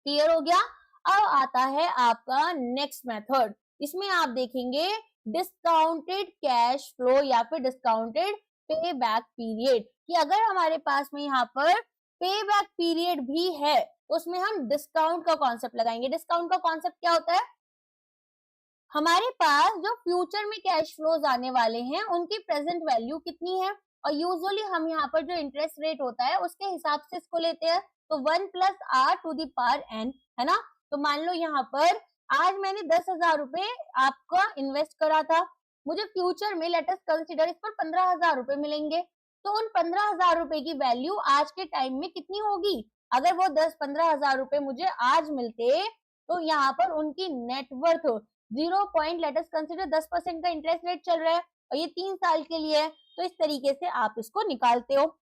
Speaker 1: क्लियर हो गया। अब आता है आपका नेक्स्ट मेथड। इसमें आप देखेंगे डिस्काउंटेड कैश फ्लो या फिर डिस्काउंटेड पे बैक पीरियड, कि अगर हमारे पास में यहाँ पर पे बैक पीरियड भी है तो उसमें हम डिस्काउंट का कॉन्सेप्ट लगाएंगे। डिस्काउंट का कॉन्सेप्ट क्या होता है, हमारे पास जो फ्यूचर में कैश फ्लोज आने वाले हैं उनकी प्रेजेंट वैल्यू कितनी है, और यूजुअली हम यहाँ पर जो इंटरेस्ट रेट होता है उसके हिसाब से इसको लेते हैं। तो 1 plus r to the power n, है ना। तो मान लो यहाँ पर आज मैंने 10,000 रुपए आपका इन्वेस्ट करा था, मुझे फ्यूचर में लेट अस कंसीडर इस पर 15,000 रुपए मिलेंगे। तो उन 15,000 रुपए की वैल्यू आज के टाइम में कितनी होगी, अगर वो 10-15,000 रुपए मुझे आज मिलते तो यहाँ पर उनकी नेटवर्थ 0. लेट अस कंसीडर 10% का इंटरेस्ट रेट चल रहा है और ये 3 साल के लिए है। तो इस तरीके से आप इसको निकालते हो।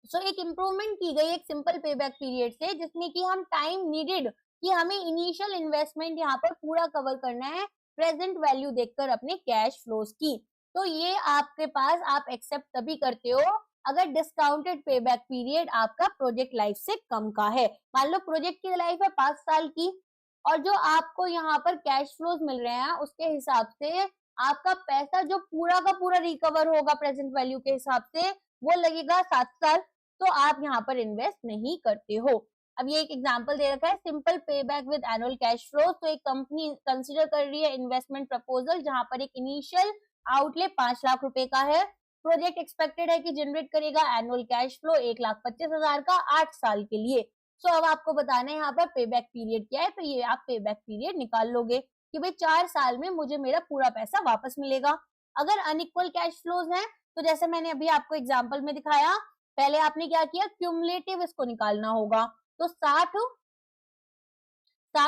Speaker 1: सो एक इम्प्रूवमेंट की गई एक सिंपल पे बैक पीरियड से, जिसमें कि हम टाइम नीडेड कि हमें इनिशियल इन्वेस्टमेंट यहाँ पर पूरा कवर करना है प्रेजेंट वैल्यू देखकर अपने कैश फ्लोज की। तो ये आपके पास आप एक्सेप्ट तभी करते हो अगर डिस्काउंटेड पे बैक पीरियड आपका प्रोजेक्ट लाइफ से कम का है। मान लो प्रोजेक्ट की लाइफ है 5 साल की और जो आपको यहाँ पर कैश फ्लोज मिल रहे हैं उसके हिसाब से आपका पैसा जो पूरा का पूरा रिकवर होगा प्रेजेंट वैल्यू के हिसाब से वो लगेगा 7 साल। तो आप यहाँ पर इन्वेस्ट नहीं करते हो। अब ये एक एग्जांपल दे रखा है, सिंपल पे back with annual cash flow. तो एक कंपनी कंसीडर कर रही है इन्वेस्टमेंट प्रपोजल जहां पर एक इनिशियल आउटले 5 लाख रुपए का है। प्रोजेक्ट एक्सपेक्टेड है कि जनरेट करेगा एनुअल कैश फ्लो 1,25,000 का 8 साल के लिए। सो अब आपको बताना है यहाँ पर पे बैक पीरियड क्या है। तो ये आप पे बैक पीरियड निकाल लोगे कि भाई 4 साल में मुझे मेरा पूरा पैसा वापस मिलेगा। अगर अनइक्वल कैश फ्लोज हैं तो जैसे मैंने अभी आपको एग्जाम्पल में दिखाया, पहले आपने क्या किया, क्यूमुलेटिव इसको निकालना होगा। तो 60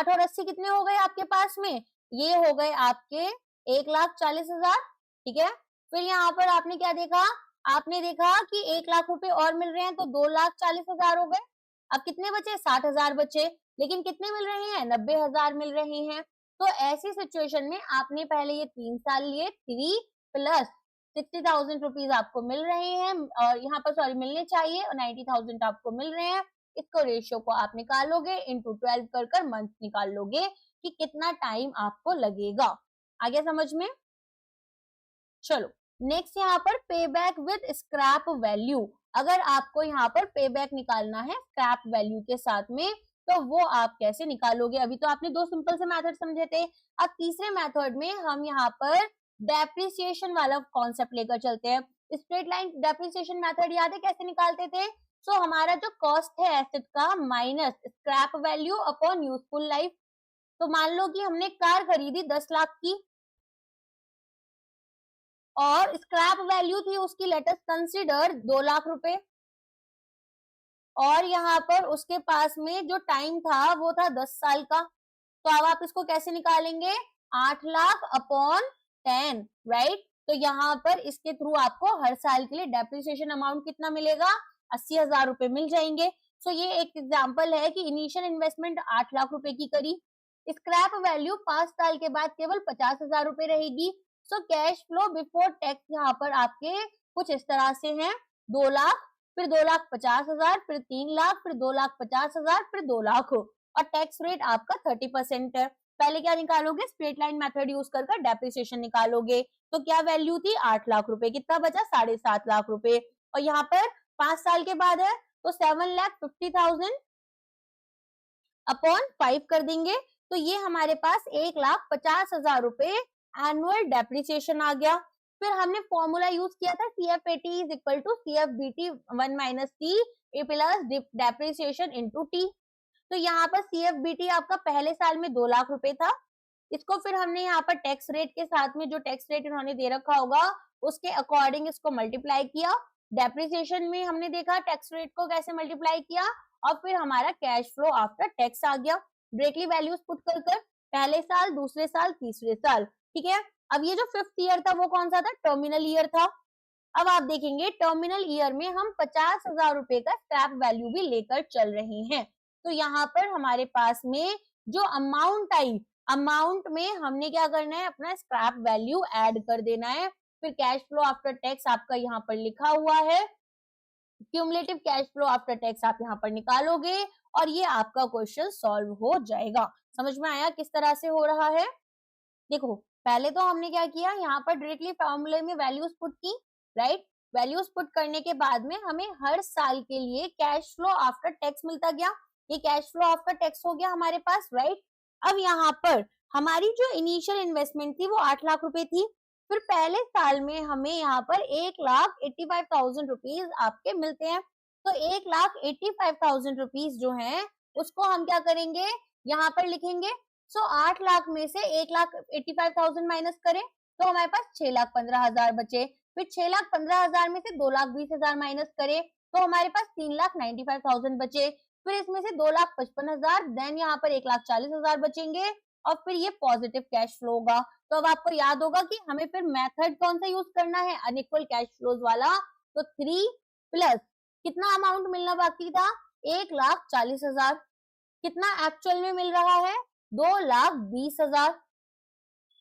Speaker 1: और 80 कितने हो गए आपके पास में, ये हो गए आपके 1,40,000। ठीक है, फिर यहाँ पर आपने क्या देखा, आपने देखा कि 1 लाख रुपए और मिल रहे हैं तो 2,40,000 हो गए। अब कितने बचे, 60,000 बचे, लेकिन कितने मिल रहे हैं, 90,000 मिल रहे हैं। तो ऐसी सिचुएशन में आपने पहले ये 3 साल लिए, 3 प्लस 60,000 रुपीज आपको मिल रहे हैं और यहाँ पर सॉरी मिलने चाहिए और 90,000 आपको मिल रहे हैं। इसको रेशियो को आप निकालोगे इंटू 12 कर मंथ निकाल लोगे कि कितना टाइम आपको लगेगा। आगे समझ में। चलो नेक्स्ट यहाँ पर पे बैक विद स्क्रैप वैल्यू। अगर आपको यहाँ पर पे बैक निकालना है स्क्रैप वैल्यू के साथ में तो वो आप कैसे निकालोगे। अभी तो आपने 2 सिंपल से मेथड समझे थे। अब तीसरे मेथड में हम यहाँ पर डेप्रिसिएशन वाला कॉन्सेप्ट लेकर चलते हैं। स्ट्रेट लाइन डेप्रिसिएशन मेथड याद है कैसे निकालते थे? सो हमारा जो कॉस्ट है एसेट का minus scrap value upon useful life. तो मान लो कि हमने कार खरीदी 10 लाख की और स्क्रैप वैल्यू थी उसकी, लेट अस कंसीडर 2 लाख रुपए, और यहाँ पर उसके पास में जो टाइम था वो था 10 साल का। तो अब आप इसको कैसे निकालेंगे? 8 लाख अपॉन 10, राइट? तो यहाँ पर इसके थ्रू आपको हर साल के लिए डेप्रिसिएशन अमाउंट कितना मिलेगा? 80,000 रुपए मिल जाएंगे। सो ये एक एग्जांपल है कि इनिशियल इन्वेस्टमेंट 8 लाख रुपए की करी, स्क्रैप वैल्यू 5 साल के बाद केवल 50,000 रुपए रहेगी। So cash flow before tax यहाँ पर आपके कुछ इस तरह से हैं, 2 लाख, फिर 2,50,000, फिर 3 लाख, फिर 2,50,000, फिर 2 लाख, और टैक्स रेट आपका 30% है। पहले क्या निकालोगे? स्ट्रेट लाइन मेथड यूज कर डेप्रिसिएशन निकालोगे। तो क्या वैल्यू थी? 8 लाख रुपए, कितना बचा? 7.5 लाख रुपए, और यहाँ पर 5 साल के बाद है तो 7,50,000 अपॉन 5 कर देंगे। तो ये हमारे पास 1,50,000 रुपए एनुअल डेप्रिसिएशन आ गया। फिर हमने फॉर्मूला यूज किया था CFAT is equal to CFBT 1 minus T plus depreciation into T। तो यहाँ पर CFBT आपका पहले साल में 2 लाख रुपए था, इसको फिर हमने यहाँ पर टैक्स रेट के साथ में जो टैक्स रेट इन्होंने दे रखा होगा उसके अकॉर्डिंग इसको मल्टीप्लाई किया। डेप्रिसिएशन में हमने देखा टैक्स रेट को कैसे मल्टीप्लाई किया, और फिर हमारा कैश फ्लो आफ्टर टैक्स आ गया। डायरेक्टली वैल्यूज पुट कर पहले साल, दूसरे साल, तीसरे साल, ठीक है। अब ये जो 5th ईयर था वो कौन सा था? टर्मिनल ईयर था। अब आप देखेंगे टर्मिनल ईयर में हम 50,000 रुपए का स्क्रैप वैल्यू भी लेकर चल रहे हैं। तो यहाँ पर हमारे पास में जो अमाउंट आई, अमाउंट में हमने क्या करना है? अपना स्क्रैप वैल्यू ऐड कर देना है। फिर कैश फ्लो आफ्टर टैक्स आपका यहाँ पर लिखा हुआ है, cumulative cash flow after tax आप यहाँ पर निकालोगे और ये आपका क्वेश्चन सॉल्व हो जाएगा। समझ में आया किस तरह से हो रहा है? देखो पहले तो हमने क्या किया, यहाँ पर डायरेक्टली फॉर्मूले में वैल्यूज पुट की, राइट? वैल्यूज पुट करने के बाद में हमें हर साल के लिए कैश फ्लो आफ्टर टैक्स मिलता गया। ये कैश फ्लो आफ्टर टैक्स हो गया हमारे पास, राइट? अब यहाँ पर हमारी जो इनिशियल इन्वेस्टमेंट थी वो 8 लाख रुपए थी। फिर पहले साल में हमें यहाँ पर 1,85,000 रुपीज आपके मिलते हैं। तो 1,85,000 रुपीज जो है उसको हम क्या करेंगे? यहाँ पर लिखेंगे। सो 8 लाख में से 1,85,000 माइनस करें तो हमारे पास 6,15,000 बचे। फिर 6,15,000 में से 2,20,000 माइनस करें तो हमारे पास 3,95,000 बचे। फिर इसमें से 2,55,000, देन यहाँ पर 1,40,000 बचेंगे, और फिर ये पॉजिटिव कैश फ्लो होगा। तो अब आपको याद होगा कि हमें फिर मेथड कौन सा यूज करना है? अनइक्वल कैश फ्लोज वाला। तो 3 प्लस कितना अमाउंट मिलना बाकी था? 1,40,000। कितना एक्चुअल में मिल रहा है? 2,20,000।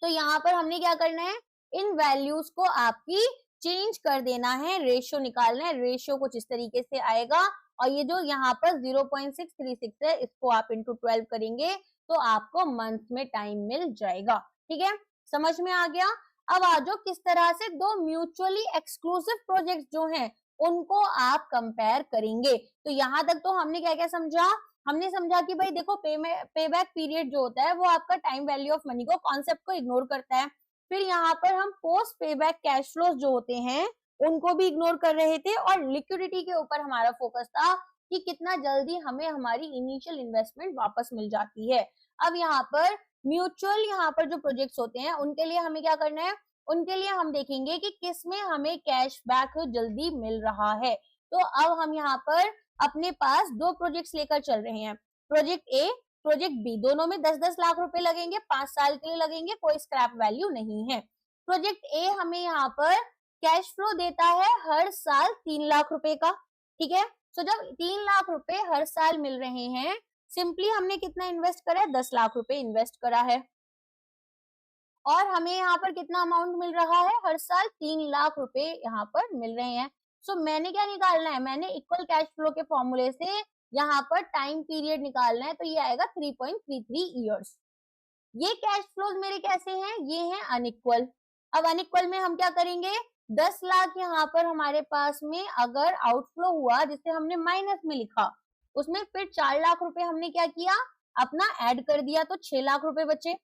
Speaker 1: तो यहाँ पर हमने क्या करना है? इन वैल्यूज को आपकी चेंज कर देना है, रेशियो निकालना है। रेशियो कुछ इस तरीके से आएगा, और ये जो यहाँ पर 0.636 है इसको आप इंटू 12 करेंगे तो आपको मंथ में टाइम मिल जाएगा। ठीक है, समझ में आ गया? अब आ जाओ किस तरह से दो म्यूचुअली एक्सक्लूसिव प्रोजेक्ट जो हैं उनको आप कंपेयर करेंगे। तो यहाँ तक तो हमने क्या क्या समझा? हमने समझा कि भाई देखो पेबैक पीरियड जो होता है वो आपका टाइम वैल्यू ऑफ मनी को कॉन्सेप्ट को इग्नोर करता है। फिर यहाँ पर हम पोस्ट पेबैक कैश फ्लोज जो होते हैं उनको भी इग्नोर कर रहे थे, और लिक्विडिटी के ऊपर हमारा फोकस था कि कितना जल्दी हमें हमारी इनिशियल इन्वेस्टमेंट वापस मिल जाती है। अब यहाँ पर म्यूचुअल यहाँ पर जो प्रोजेक्ट्स होते हैं उनके लिए हमें क्या करना है? उनके लिए हम देखेंगे कि किस में हमें कैश बैक जल्दी मिल रहा है। तो अब हम यहाँ पर अपने पास दो प्रोजेक्ट्स लेकर चल रहे हैं, प्रोजेक्ट ए, प्रोजेक्ट बी। दोनों में 10-10 लाख रुपए लगेंगे, 5 साल के लिए लगेंगे, कोई स्क्रैप वैल्यू नहीं है। प्रोजेक्ट ए हमें यहाँ पर कैश फ्लो देता है हर साल 3 लाख रुपए का। ठीक है, तो जब 3 लाख रुपए हर साल मिल रहे हैं, सिंपली हमने कितना इन्वेस्ट करा है? 10 लाख रुपए इन्वेस्ट करा है, और हमें यहाँ पर कितना अमाउंट मिल रहा है? हर साल 3 लाख रुपए यहाँ पर मिल रहे हैं। सो मैंने क्या निकालना है? मैंने इक्वल कैश फ्लो के फॉर्मूले से यहाँ पर टाइम पीरियड निकालना है, तो ये आएगा 3.33 ईयर्स। ये कैश फ्लोज मेरे कैसे हैं? ये हैं अनइक्वल। अब अनइक्वल में हम क्या करेंगे? 10 लाख यहाँ पर हमारे पास में अगर आउटफ्लो हुआ जिसे हमने माइनस में लिखा, उसमें फिर 4 लाख रुपए हमने क्या किया? अपना ऐड कर दिया, तो 6 लाख रुपए बचे।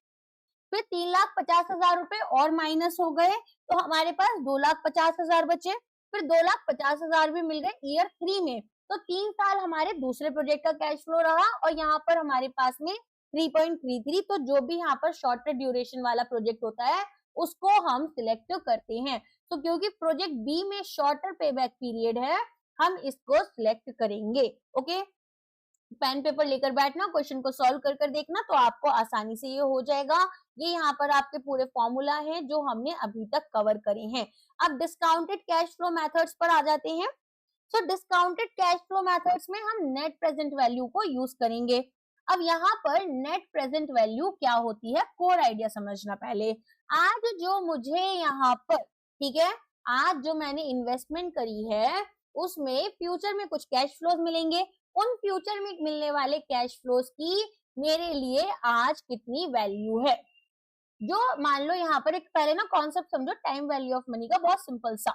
Speaker 1: फिर 3,50,000 रुपए और माइनस हो गए, तो हमारे पास 2,50,000 बचे, फिर 2,50,000 भी मिल गए ईयर 3 में। तो 3 साल हमारे दूसरे प्रोजेक्ट का कैश फ्लो रहा और यहाँ पर हमारे पास में 3.33। तो जो भी यहाँ पर शॉर्टर ड्यूरेशन वाला प्रोजेक्ट होता है उसको हम सिलेक्ट करते हैं। तो क्योंकि प्रोजेक्ट बी में शॉर्टर पेबैक पीरियड है, हम इसको सिलेक्ट करेंगे। ओके, पेन पेपर लेकर बैठना, क्वेश्चन को सॉल्व कर कर देखना, तो आपको आसानी से ये हो जाएगा। ये यहाँ पर आपके पूरे फॉर्मूला हैं जो हमने अभी तक कवर करे हैं। अब डिस्काउंटेड कैश फ्लो मेथड्स पर आ जाते हैं। तो डिस्काउंटेड कैश फ्लो मेथड्स में हम नेट प्रेजेंट वैल्यू को यूज करेंगे। अब यहाँ पर नेट प्रेजेंट वैल्यू क्या होती है, कोर आइडिया समझना पहले। आज जो मुझे यहाँ पर, ठीक है, आज जो मैंने इन्वेस्टमेंट करी है उसमें फ्यूचर में कुछ कैश फ्लोज मिलेंगे। उन फ्यूचर में मिलने वाले कैश फ्लोज की मेरे लिए आज कितनी वैल्यू है। जो मान लो यहाँ पर एक पहले ना कॉन्सेप्ट समझो टाइम वैल्यू ऑफ मनी का, बहुत सिंपल सा।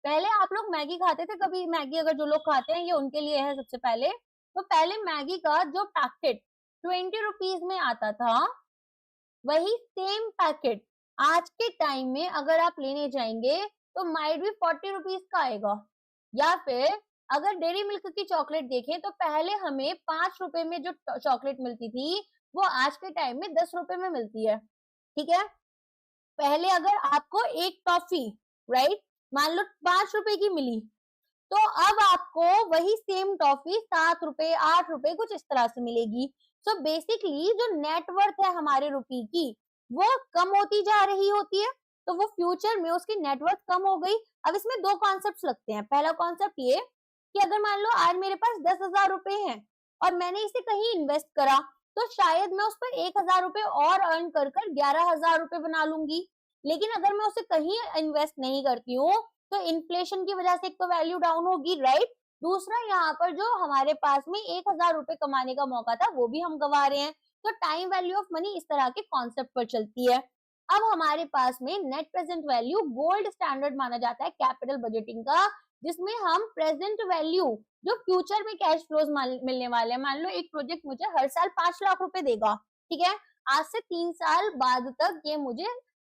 Speaker 1: पहले आप लोग मैगी खाते थे, कभी मैगी अगर जो लोग खाते हैं ये उनके लिए है सबसे पहले। तो पहले मैगी का जो पैकेट 20 रुपीज में आता था, वही सेम पैकेट आज के टाइम में अगर आप लेने जाएंगे तो माइट भी 40 रुपीज का आएगा। या फिर अगर डेयरी मिल्क की चॉकलेट देखें तो पहले हमें 5 रुपए में जो चॉकलेट मिलती थी वो आज के टाइम में 10 रुपए में मिलती है। ठीक है, पहले अगर आपको एक टॉफी, राइट, मान लो 5 रुपए की मिली, तो अब आपको वही सेम टॉफी 7 रुपए 8 रुपए कुछ इस तरह से मिलेगी। सो बेसिकली जो नेटवर्थ है हमारे रुपये की वो कम होती जा रही होती है, तो वो फ्यूचर में उसकी नेटवर्थ कम हो गई। अब इसमें दो कॉन्सेप्ट लगते हैं। पहला कॉन्सेप्ट ये कि अगर मान लो आज मेरे पास 10,000 रुपए हैं और मैंने इसे कहीं इन्वेस्ट करा, तो शायद मैं उस पर 1,000 रुपए और अर्न कर 11,000 रुपए बना लूंगी। लेकिन अगर मैं उसे कहीं इन्वेस्ट नहीं करती हूँ तो इन्फ्लेशन की वजह से एक तो वैल्यू डाउन होगी, राइट। दूसरा यहाँ पर जो हमारे पास में 1,000 रुपए कमाने का मौका था वो भी हम गवा रहे हैं। तो टाइम वैल्यू ऑफ मनी इस तरह के कॉन्सेप्ट पर चलती है। अब हमारे पास में net present value gold standard माना जाता है कैपिटल बजटिंग का, जिसमें हम प्रेजेंट वैल्यू जो फ्यूचर में कैश फ्लोज मिलने वाले हैं, मान लो एक प्रोजेक्ट मुझे हर साल 5 लाख रुपए देगा, ठीक है, आज से 3 साल बाद तक ये मुझे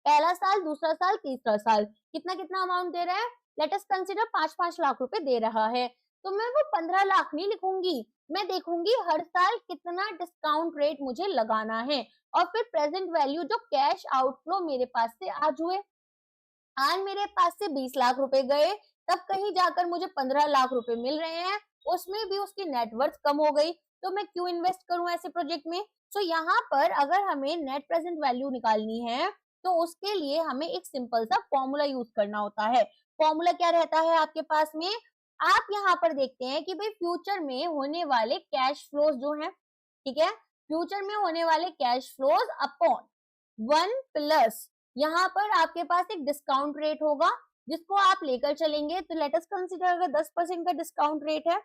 Speaker 1: पहला साल, दूसरा साल, तीसरा साल कितना कितना अमाउंट दे रहा है, लेट अस कंसीडर 5-5 लाख रुपए दे रहा है। तो मैं वो 15 लाख नहीं लिखूंगी, मैं देखूंगी हर साल कितना डिस्काउंट रेट मुझे लगाना है और फिर प्रेजेंट वैल्यू जो कैश आउटफ्लो मेरे पास से आज हुए। आज मेरे पास से 20 लाख रुपए गए, तब कहीं जाकर मुझे 15 लाख रुपए मिल रहे हैं, उसमें भी उसकी नेटवर्थ कम हो गई, तो मैं क्यों इन्वेस्ट करूं ऐसे प्रोजेक्ट में। सो यहाँ पर अगर हमें नेट प्रेजेंट वैल्यू निकालनी है तो उसके लिए हमें एक सिंपल सा फॉर्मूला यूज करना होता है। फॉर्मूला क्या रहता है आपके पास में, आप यहाँ पर देखते हैं कि भाई फ्यूचर में होने वाले कैश फ्लोज जो हैं, ठीक है, फ्यूचर में होने वाले कैश फ्लोज अपॉन 1 प्लस यहाँ पर आपके पास एक डिस्काउंट रेट होगा जिसको आप लेकर चलेंगे। तो लेट अस कंसीडर अगर 10% का डिस्काउंट रेट है,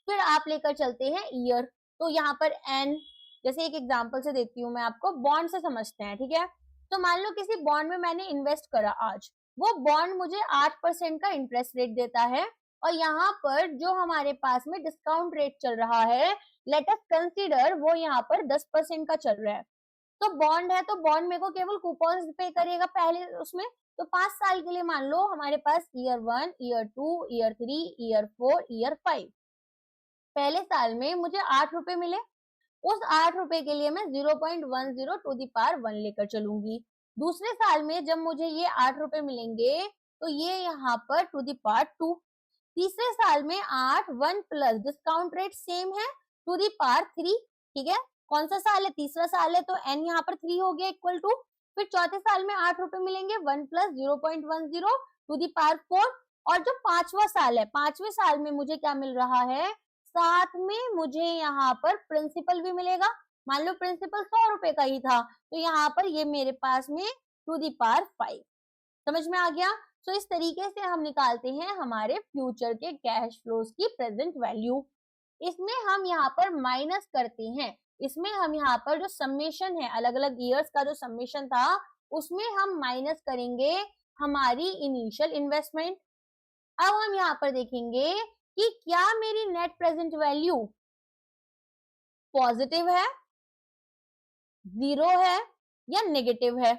Speaker 1: फिर आप लेकर चलते हैं ईयर, तो यहाँ पर एन, जैसे एक एग्जांपल से देती हूँ मैं आपको, बॉन्ड से समझते हैं, ठीक है। तो मान लो किसी बॉन्ड में मैंने इन्वेस्ट करा आज, वो बॉन्ड मुझे 8% का इंटरेस्ट रेट देता है और यहाँ पर जो हमारे पास में डिस्काउंट रेट चल रहा है, लेट अस कंसीडर वो यहाँ पर 10% का चल रहा है। तो बॉन्ड है तो बॉन्ड मेरे को केवल कूपन पे करेगा पहले उसमें, तो 5 साल के लिए मान लो हमारे पास year 1, year 2, year 3, year 4, year 5। पहले साल में मुझे 8 रुपए मिले, उस 8 रुपए के लिए मैं 0.10 टू दी पावर 1 लेकर चलूंगी। दूसरे साल में जब मुझे ये 8 रुपए मिलेंगे तो ये यहाँ पर टू दी पावर 2। तीसरे साल में 8 1 प्लस डिस्काउंट रेट सेम है टू दी पावर 3, ठीक है। कौन सा साल है, तीसरा साल है, तो n यहाँ पर 3 हो गया इक्वल टू। फिर चौथे साल में 8 रुपए मिलेंगे, 1 प्लस 0.10 टू दी पावर 4। और जो पांचवा साल है, पांचवे साल में मुझे क्या मिल रहा है, साथ में मुझे यहाँ पर प्रिंसिपल भी मिलेगा। मान लो प्रिंसिपल 100 रुपए का ही था, तो यहाँ पर ये मेरे पास में टू दी पावर 5। समझ में आ गया। तो इस तरीके से हम निकालते हैं हमारे फ्यूचर के कैश फ्लोज की प्रेजेंट वैल्यू। इसमें हम यहाँ पर माइनस करते हैं, इसमें हम यहाँ पर जो समेशन है, अलग अलग ईयर्स का जो समेशन था, उसमें हम माइनस करेंगे हमारी इनिशियल इन्वेस्टमेंट। अब हम यहाँ पर देखेंगे कि क्या मेरी नेट प्रेजेंट वैल्यू पॉजिटिव है, 0 है या नेगेटिव है।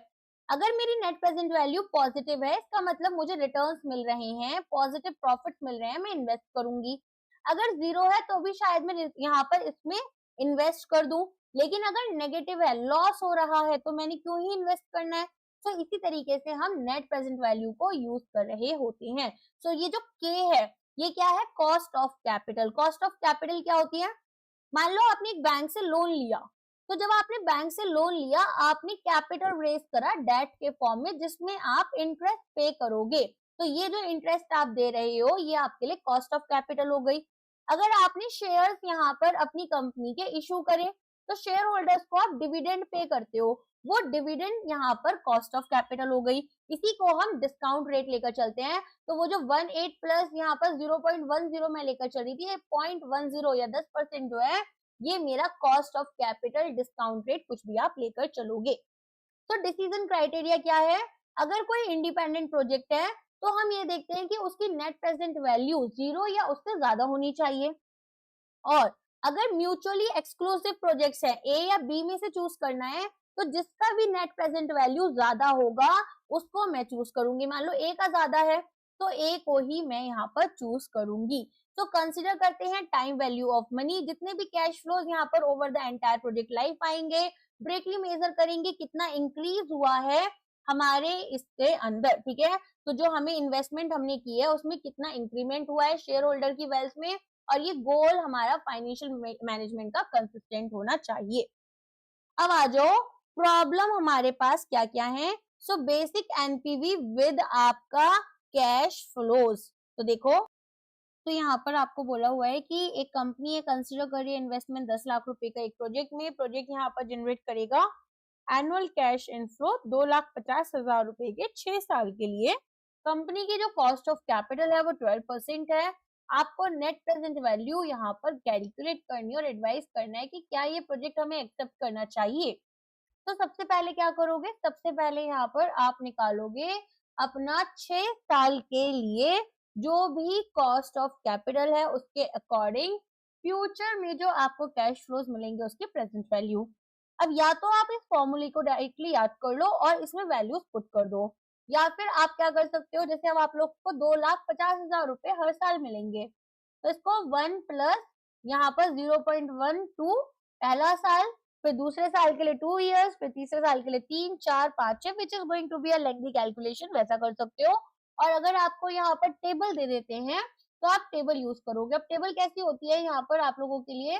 Speaker 1: अगर मेरी नेट प्रेजेंट वैल्यू पॉजिटिव है, इसका मतलब मुझे रिटर्न्स मिल रहे हैं, पॉजिटिव प्रॉफिट्स मिल रहे हैं, मैं इन्वेस्ट करूंगी। अगर जीरो है तो भी शायद मैं यहाँ पर इसमें इन्वेस्ट कर दूं, लेकिन अगर नेगेटिव है, लॉस हो रहा है, तो मैंने क्यों ही इन्वेस्ट करना है। तो इसी तरीके से हम नेट प्रेजेंट वैल्यू को यूज कर रहे होते हैं। तो ये जो के है, ये क्या है, cost of capital. Cost of capital क्या होती है, मान लो आपने एक बैंक से लोन लिया, तो जब आपने बैंक से लोन लिया, आपने कैपिटल रेज करा डेट के फॉर्म में, जिसमें आप इंटरेस्ट पे करोगे। तो ये जो इंटरेस्ट आप दे रहे हो, ये आपके लिए कॉस्ट ऑफ कैपिटल हो गई। अगर आपने शेयर्स यहाँ पर अपनी कंपनी के इशू करे, तो शेयर होल्डर्स को आप डिविडेंड पे करते हो, वो डिविडेंड यहाँ पर कॉस्ट ऑफ कैपिटल हो गई। इसी को हम डिस्काउंट रेट लेकर चलते हैं। तो वो जो 18 प्लस यहाँ पर 0.10 मैं लेकर चल रही थी, 0.10 या 10% जो है, ये मेरा cost of capital discount rate, कुछ भी आप लेकर चलोगे। तो डिसीजन क्राइटेरिया क्या है, अगर कोई इंडिपेंडेंट प्रोजेक्ट है, तो हम ये देखते हैं कि उसकी नेट प्रेजेंट वैल्यू जीरो या उससे ज्यादा होनी चाहिए। और अगर म्यूचुअली एक्सक्लूसिव प्रोजेक्ट्स है, ए या बी में से चूज करना है, तो जिसका भी नेट प्रेजेंट वैल्यू ज्यादा होगा उसको मैं चूज करूंगी। मान लो ए का ज्यादा है, तो ए को ही मैं यहाँ पर चूज करूंगी। तो कंसिडर करते हैं टाइम वैल्यू ऑफ मनी, जितने भी कैश फ्लोज यहाँ पर over the entire project life आएंगे, डायरेक्टली मेजर करेंगे कितना इंक्रीज हुआ है हमारे इसके अंदर, ठीक है। तो जो हमें इन्वेस्टमेंट हमने की है उसमें कितना इंक्रीमेंट हुआ है शेयर होल्डर की वेल्थ में, और ये गोल हमारा फाइनेंशियल मैनेजमेंट का कंसिस्टेंट होना चाहिए। अब आ जाओ, प्रॉब्लम हमारे पास क्या क्या है। सो बेसिक एनपीवी विद आपका कैश फ्लोज। तो देखो, तो यहाँ पर आपको बोला हुआ है कि एक कंपनी है, कंसिडर करिए इन्वेस्टमेंट 10 लाख रुपए का एक प्रोजेक्ट में, प्रोजेक्ट यहाँ पर जनरेट करेगा एनुअल कैश इनफ्लो 2,50,000 रुपए के 6 साल के लिए। कंपनी की जो कॉस्ट ऑफ कैपिटल है वो 12% है। आपको नेट प्रेजेंट वैल्यू यहाँ पर कैलकुलेट करनी और एडवाइस करना है कि क्या ये प्रोजेक्ट हमें एक्सेप्ट करना चाहिए। तो सबसे पहले क्या करोगे, सबसे पहले यहाँ पर आप निकालोगे अपना 6 साल के लिए जो भी कॉस्ट ऑफ कैपिटल है उसके अकॉर्डिंग फ्यूचर में जो आपको कैश फ्लोज मिलेंगे उसकी प्रेजेंट वैल्यू। अब या तो आप इस फॉर्मूले को डायरेक्टली याद कर लो और इसमें वैल्यूज पुट कर दो, या फिर आप क्या कर सकते हो, जैसे अब आप लोग को 2,50,000 रुपए हर साल मिलेंगे, तो इसको 1 प्लस यहाँ पर 0.12 पहला साल, फिर दूसरे साल के लिए 2 इयर्स, फिर तीसरे साल के लिए 3, 4, 5, 6, which is going to be a lengthy calculation, वैसा कर सकते हो। और अगर आपको यहाँ पर टेबल दे देते हैं तो आप टेबल यूज करोगे। अब टेबल कैसी होती है यहाँ पर आप लोगों के लिए,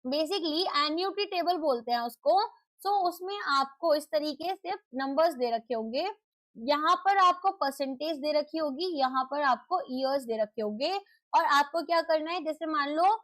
Speaker 1: बेसिकली एन्युटी टेबल बोलते हैं उसको। सो उसमें आपको इस तरीके से नंबर्स दे रखे होंगे, यहाँ पर आपको परसेंटेज दे रखी होगी, यहाँ पर आपको ईयर्स दे रखे होंगे, और आपको क्या करना है, जैसे मान लो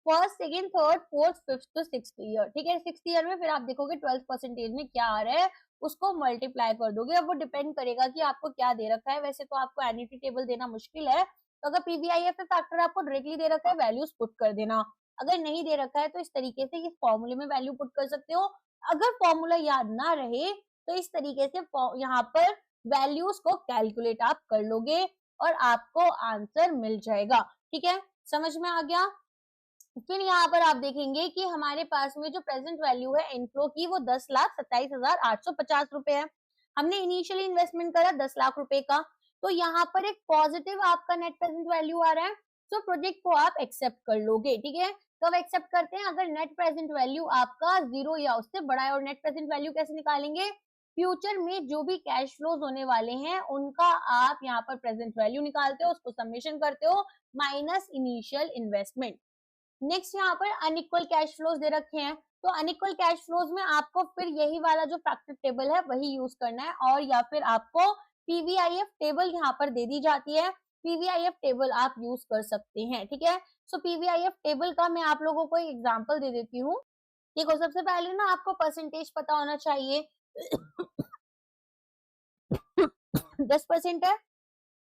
Speaker 1: first, second, third, fourth, fifth तो सिक्स ईयर, ठीक है। सिक्स ईयर में फिर आप देखोगे 12% में क्या आ रहा है, उसको मल्टीप्लाई कर दोगे। अब वो डिपेंड करेगा कि आपको क्या दे रखा है, वैसे तो आपको एन्युटी टेबल देना मुश्किल है, तो अगर पीवीआईएफ फैक्टर आपको डायरेक्टली दे रखा है, वैल्यूज पुट कर देना। अगर नहीं दे रखा है तो इस तरीके से इस फॉर्मूले में वैल्यू पुट कर सकते हो। अगर फॉर्मूला याद ना रहे तो इस तरीके से यहाँ पर वैल्यूज को कैलकुलेट आप कर लोगे और आपको आंसर मिल जाएगा, ठीक है। समझ में आ गया। फिर यहाँ पर आप देखेंगे कि हमारे पास में जो प्रेजेंट वैल्यू है इनफ्लो की वो 10,27,850 रुपए है। हमने इनिशियली इन्वेस्टमेंट करा 10 लाख रुपए का, तो यहाँ पर एक पॉजिटिव आपका नेट प्रेजेंट वैल्यू आ रहा है, तो प्रोजेक्ट को आप एक्सेप्ट कर लोगे, ठीक है। कब एक्सेप्ट करते हैं, अगर नेट प्रेजेंट वैल्यू आपका जीरो या उससे बड़ा है। और नेट प्रेजेंट वैल्यू कैसे निकालेंगे, फ्यूचर में जो भी कैश फ्लोज होने वाले हैं उनका आप यहाँ पर प्रेजेंट वैल्यू निकालते हो, उसको समेशन करते हो माइनस इनिशियल इन्वेस्टमेंट। नेक्स्ट यहाँ पर अनइक्वल कैश फ्लोज दे रखे हैं, तो अनइक्वल कैश फ्लोज में आपको फिर यही वाला जो फैक्टर टेबल है वही यूज करना है, और या फिर आपको पीवीआईएफ टेबल यहाँ पर दे दी जाती है, पीवीआईएफ टेबल आप यूज कर सकते हैं, ठीक है। सो पीवीआईएफ टेबल का मैं आप लोगों को एक एग्जांपल दे देती हूँ। देखो, सबसे पहले ना आपको परसेंटेज पता होना चाहिए। 10% है।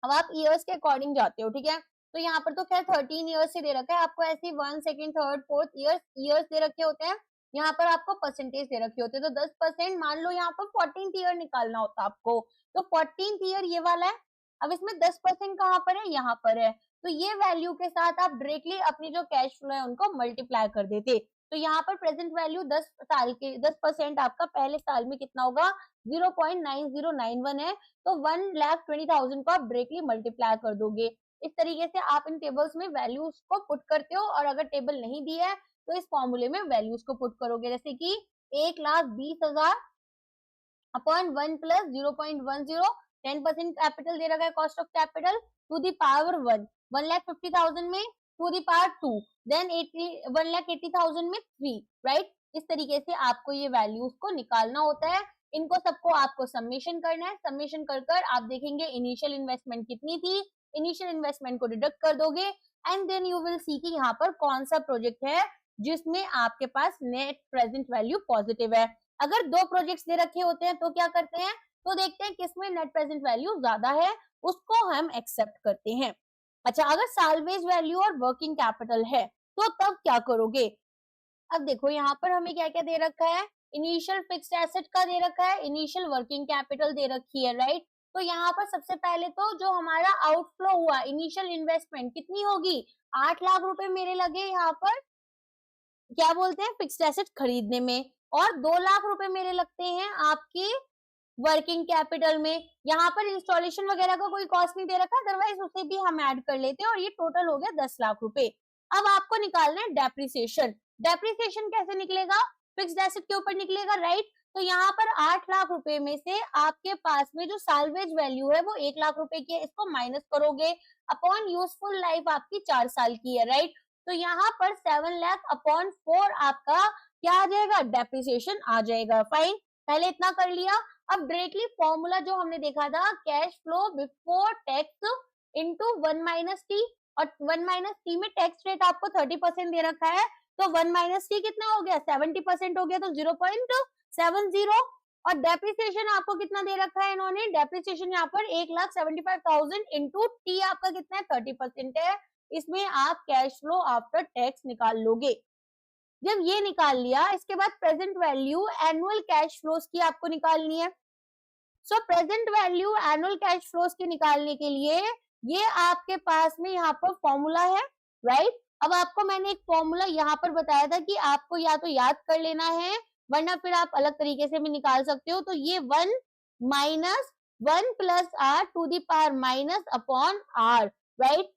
Speaker 1: अब आप ईयर्स के अकॉर्डिंग जाते हो, ठीक है। तो यहाँ पर तो खैर 13 ईयर्स से दे रखा है आपको, ऐसे 1, second, third, fourth years they रखे होते हैं। यहाँ पर आपको परसेंटेज दे रखे होते हैं, तो 10% मान लो यहाँ पर 14th ईयर निकालना होता आपको, तो 14th ईयर ये वाला है। अब इसमें 10% कहाँ पर है, यहाँ पर है, तो ये वैल्यू के साथ आप डायरेक्टली अपनी जो कैश फ्लो है उनको मल्टीप्लाई कर देते। तो यहाँ पर प्रेजेंट वैल्यू 10% आपका पहले साल में कितना होगा 0.9091 है, तो 1,20,000 को आप डायरेक्टली मल्टीप्लाई कर दोगे। इस तरीके से आप इन टेबल्स में वैल्यूज को पुट करते हो, और अगर टेबल नहीं दी है तो इस फॉर्मूले में वैल्यूज को पुट करोगे, जैसे कि 1,20,000 अपॉन 1 प्लस 0.10, 10% कैपिटल दे रखा है, cost of capital to the power 1, 1,50,000 में टू द पावर 2, देन 1,80,000 में 3, राइट। इस तरीके से आपको ये वैल्यूज को निकालना होता है। इनको सबको आपको समेशन करना है। समेशन कर कर आप देखेंगे इनिशियल इन्वेस्टमेंट कितनी थी, इनिशियल इन्वेस्टमेंट को डिडक्ट कर दोगे, and then you will see कि यहाँ पर कौन सा प्रोजेक्ट है जिसमें आपके पास नेट प्रेजेंट वैल्यू पॉजिटिव है। अगर दो प्रोजेक्ट्स दे रखे होते हैं तो क्या करते हैं, तो देखते हैं किसमें नेट प्रेजेंट वैल्यू ज्यादा है, उसको हम एक्सेप्ट करते हैं। अच्छा, अगर साल्वेज वैल्यू और वर्किंग कैपिटल है तो तब क्या करोगे। अब देखो यहाँ पर हमें क्या क्या दे रखा है, इनिशियल फिक्स्ड एसेट का दे रखा है, इनिशियल वर्किंग कैपिटल दे रखी है, राइट। तो यहाँ पर सबसे पहले तो जो हमारा आउटफ्लो हुआ इनिशियल इन्वेस्टमेंट कितनी होगी, 8 लाख रुपए मेरे लगे यहाँ पर क्या बोलते हैं फिक्स्ड एसेट खरीदने में, और 2 लाख रुपए मेरे लगते हैं आपकी वर्किंग कैपिटल में। यहाँ पर इंस्टॉलेशन वगैरह का कोई कॉस्ट नहीं दे रखा, अदरवाइज उसे भी हम ऐड कर लेते हैं, और ये टोटल हो गया 10 लाख रुपए। अब आपको निकालना है डेप्रिसिएशन। डेप्रिसिएशन कैसे निकलेगा, फिक्स्ड एसेट के ऊपर निकलेगा, राइट। तो यहाँ पर 8 लाख रुपए में से आपके पास में जो साल्वेज वैल्यू है वो 1 लाख रुपए की है, इसको माइनस करोगे, अपॉन यूजफुल लाइफ आपकी 4 साल की है, राइट। तो यहाँ पर 7 लाख अपॉन 4 आपका क्या आ जाएगा, डेप्रिसिएशन आ जाएगा, फाइन। पहले इतना कर लिया। अब डायरेक्टली फॉर्मूला जो हमने देखा था cash flow before tax into 1 minus T, और 1 माइनस टी में टैक्स रेट आपको 30% दे रखा है, तो 1 माइनस टी कितना हो गया 70% हो गया, तो 0.70। और डेप्रिसिएशन आपको कितना दे रखा है इन्होंने, डेप्रिसिएशन यहाँ पर 1,75,000 इंटू टी आपका कितना है 30% है। इसमें आप कैश फ्लो आफ्टर टैक्स निकाल लोगे। जब ये निकाल लिया, इसके बाद present value annual cash flows की आपको निकालनी है। सो present value annual cash flows की निकालने के लिए ये आपके पास में यहाँ पर फॉर्मूला है, राइट। अब आपको मैंने एक फॉर्मूला यहाँ पर बताया था कि आपको या तो याद कर लेना है, वरना फिर आप अलग तरीके से भी निकाल सकते हो। तो ये 1 minus 1 plus r to the power minus upon r, right.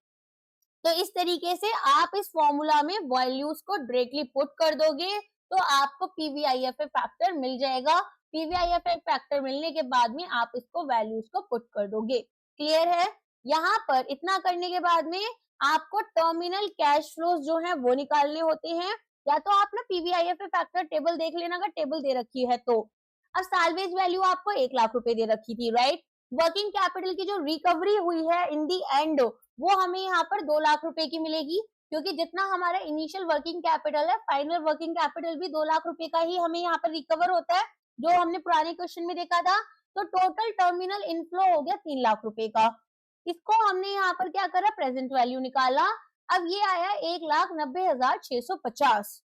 Speaker 1: तो इस तरीके से आप इस फॉर्मूला में वैल्यूज को डायरेक्टली पुट कर दोगे, तो आपको पीवीआईएफए फैक्टर मिल जाएगा। पीवीआईएफए फैक्टर मिलने के बाद में आप इसको वैल्यूज को पुट कर दोगे। क्लियर है। यहाँ पर इतना करने के बाद में आपको टर्मिनल कैश फ्लोज जो है वो निकालने होते हैं। या तो आप ना पीवीआईएफए फैक्टर टेबल देख लेना, अगर टेबल दे रखी है तो। अब साल्वेज वैल्यू आपको 1 लाख रुपए दे रखी थी, राइट। वर्किंग कैपिटल की जो रिकवरी हुई है इन दी एंड, वो हमें यहाँ पर 2 लाख रुपए की मिलेगी, क्योंकि जितना हमारा इनिशियल वर्किंग कैपिटल है, फाइनल वर्किंग कैपिटल भी 2 लाख रुपए का ही हमें यहाँ पर रिकवर होता है, जो हमने पुराने क्वेश्चन में देखा था। तो टोटल टर्मिनल इनफ्लो हो गया 3 लाख रुपए का। इसको हमने यहाँ पर क्या करा, प्रेजेंट वैल्यू निकाला। अब ये आया 1,90,650।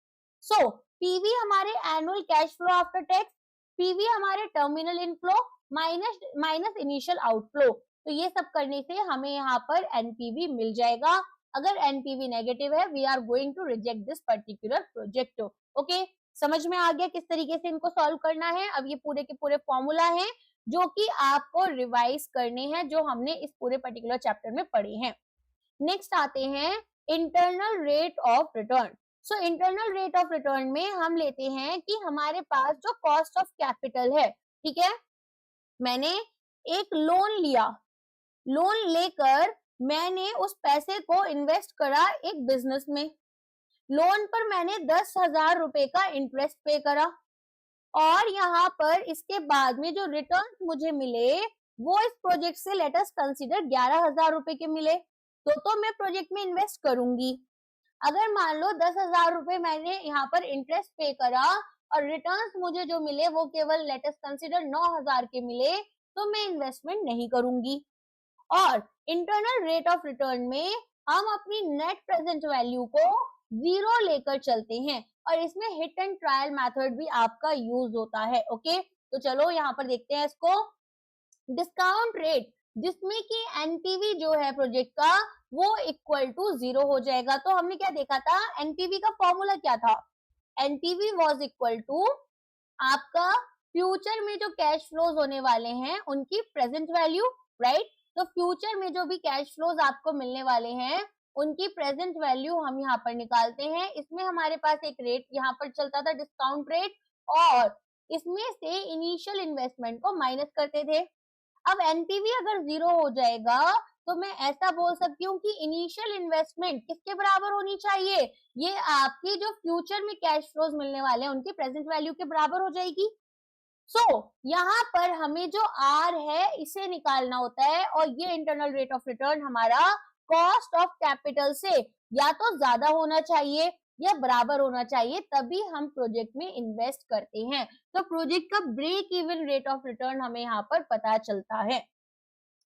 Speaker 1: सो पीवी हमारे annual cash flow after tax, PV हमारे terminal inflow minus initial outflow. तो ये सब करने से हमें यहाँ पर एनपीवी मिल जाएगा। अगर एनपीवी नेगेटिव है, we are going to reject this particular project. Okay, समझ में आ गया किस तरीके से इनको सॉल्व करना है। अब ये पूरे के पूरे फॉर्मूला हैं जो कि आपको रिवाइज करने हैं, जो हमने इस पूरे पर्टिकुलर चैप्टर में पढ़े हैं। नेक्स्ट आते हैं internal rate of return. So internal rate of return में हम लेते हैं कि हमारे पास जो कॉस्ट ऑफ कैपिटल है, ठीक है, मैंने एक लोन लिया, लोन लेकर मैंने उस पैसे को इन्वेस्ट करा एक बिजनेस में। लोन पर मैंने 10,000 रुपए का इंटरेस्ट पे करा, और यहाँ पर इसके बाद में जो रिटर्न मुझे मिले वो इस प्रोजेक्ट से लेट अस कंसीडर 11,000 रुपए के मिले। तो मैं प्रोजेक्ट में इन्वेस्ट करूंगी। अगर मान लो 10,000 रुपए मैंने यहाँ पर इंटरेस्ट पे करा और रिटर्न्स मुझे जो मिले वो केवल लेट अस कंसीडर 9,000 के मिले, तो मैं इन्वेस्टमेंट नहीं करूंगी। और इंटरनल रेट ऑफ रिटर्न में हम अपनी नेट प्रेजेंट वैल्यू को 0 लेकर चलते हैं, और इसमें हिट एंड ट्रायल मेथड भी आपका यूज होता है। ओके, तो चलो यहाँ पर देखते हैं इसको। डिस्काउंट रेट जिसमें कि एनपीवी जो है प्रोजेक्ट का वो इक्वल टू 0 हो जाएगा। तो हमने क्या देखा था, एनपीवी का फॉर्मूला क्या था, एनपीवी वाज इक्वल टू आपका फ्यूचर में जो कैश फ्लोज होने वाले हैं उनकी प्रेजेंट वैल्यू, राइट। तो फ्यूचर में जो भी कैश फ्लोज आपको मिलने वाले हैं उनकी प्रेजेंट वैल्यू हम यहाँ पर निकालते हैं। इसमें हमारे पास एक रेट यहाँ पर चलता था डिस्काउंट रेट, और इसमें से इनिशियल इन्वेस्टमेंट को माइनस करते थे। अब एनपीवी अगर 0 हो जाएगा तो मैं ऐसा बोल सकती हूँ कि इनिशियल इन्वेस्टमेंट किसके बराबर होनी चाहिए, ये आपकी जो फ्यूचर में कैश फ्लोज मिलने वाले हैं उनकी प्रेजेंट वैल्यू के बराबर हो जाएगी। यहाँ पर हमें जो आर है इसे निकालना होता है, और ये इंटरनल रेट ऑफ रिटर्न हमारा कॉस्ट ऑफ कैपिटल से या तो ज्यादा होना चाहिए या बराबर होना चाहिए, तभी हम प्रोजेक्ट में इन्वेस्ट करते हैं। तो प्रोजेक्ट का break even rate of return हमें यहाँ पर पता चलता है।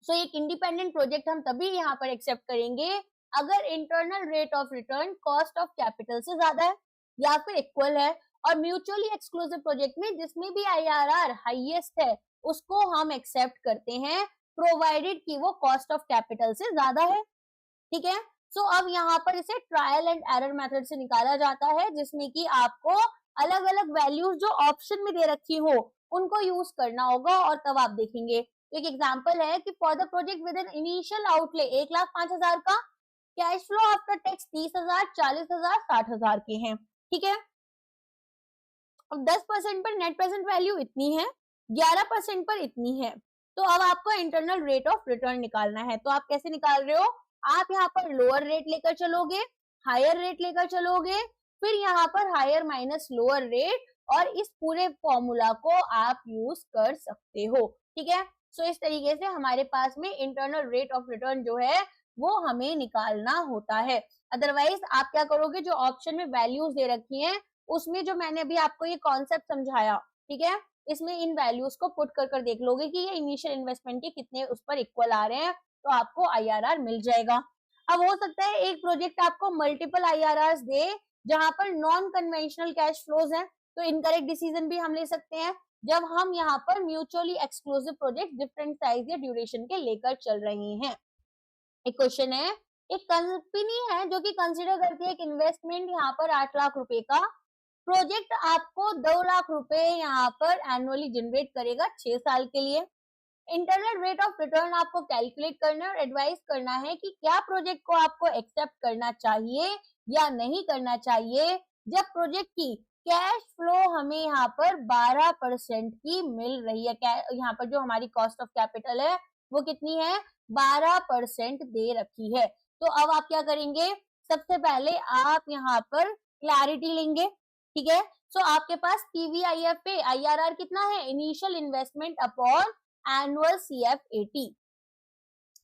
Speaker 1: एक इंडिपेंडेंट प्रोजेक्ट हम तभी यहाँ पर एक्सेप्ट करेंगे अगर internal rate of return cost of capital से ज्यादा है या फिर इक्वल है, और म्यूचुअली एक्सक्लूसिव प्रोजेक्ट में जिसमें भी आईआरआर हाईएस्ट है उसको हम एक्सेप्ट करते हैं, प्रोवाइडेड कि वो कॉस्ट ऑफ कैपिटल से ज्यादा है। ठीक है। अब यहाँ पर इसे ट्रायल एंड एरर मेथड से निकाला जाता है, जिसमें कि आपको अलग अलग वैल्यूज जो ऑप्शन में दे रखी हो उनको यूज करना होगा, और तब आप देखेंगे। तो एक एग्जांपल है कि for the project with an initial outlay 1,05,000 का, कैश फ्लो आफ्टर टैक्स 30,000, 40,000, 60,000 के हैं। ठीक है। अब 10% पर नेट प्रेजेंट वैल्यू इतनी है, 11% पर इतनी है। तो अब आपको इंटरनल रेट ऑफ रिटर्न निकालना है। तो आप कैसे निकाल रहे हो, आप यहाँ पर लोअर रेट लेकर चलोगे, हायर रेट लेकर चलोगे, फिर यहाँ पर हायर माइनस लोअर रेट, और इस पूरे फॉर्मूला को आप यूज कर सकते हो। ठीक है। इस तरीके से हमारे पास में इंटरनल रेट ऑफ रिटर्न जो है वो हमें निकालना होता है। अदरवाइज आप क्या करोगे, जो ऑप्शन में वैल्यूज दे रखी हैं उसमें जो मैंने अभी आपको ये कॉन्सेप्ट समझाया, ठीक है, इसमें इन वैल्यूज को पुट कर देख लोगे कि ये इनिशियल इन्वेस्टमेंट के कितने उस पर इक्वल आ रहे हैं, तो आपको आईआरआर मिल जाएगा। अब हो सकता है एक प्रोजेक्ट आपको मल्टीपल आईआरआर दे जहां पर नॉन कन्वेंशनल कैश फ्लोज हैं, तो इनकरेक्ट डिसीजन भी हम ले सकते हैं जब हम यहाँ पर mutually exclusive project different size या ड्यूरेशन के लेकर चल रहे हैं। एक क्वेश्चन है, एक कंपनी है जो कि कंसिडर करती है एक इन्वेस्टमेंट यहाँ पर 8 लाख रुपए का, प्रोजेक्ट आपको 2 लाख रुपए यहाँ पर एनुअली जनरेट करेगा 6 साल के लिए। इंटरनल रेट ऑफ रिटर्न आपको कैलकुलेट करना है और एडवाइस करना है कि क्या प्रोजेक्ट को आपको एक्सेप्ट करना चाहिए या नहीं करना चाहिए, जब प्रोजेक्ट की कैश फ्लो हमें यहाँ पर 12% की मिल रही है। यहाँ पर जो हमारी कॉस्ट ऑफ कैपिटल है वो कितनी है, 12% दे रखी है। तो अब आप क्या करेंगे, सबसे पहले आप यहाँ पर क्लैरिटी लेंगे। ठीक है। आपके पास पीवीआईएफ आईआरआर कितना है, इनिशियल इन्वेस्टमेंट अपॉन एनुअल सीएफएटी।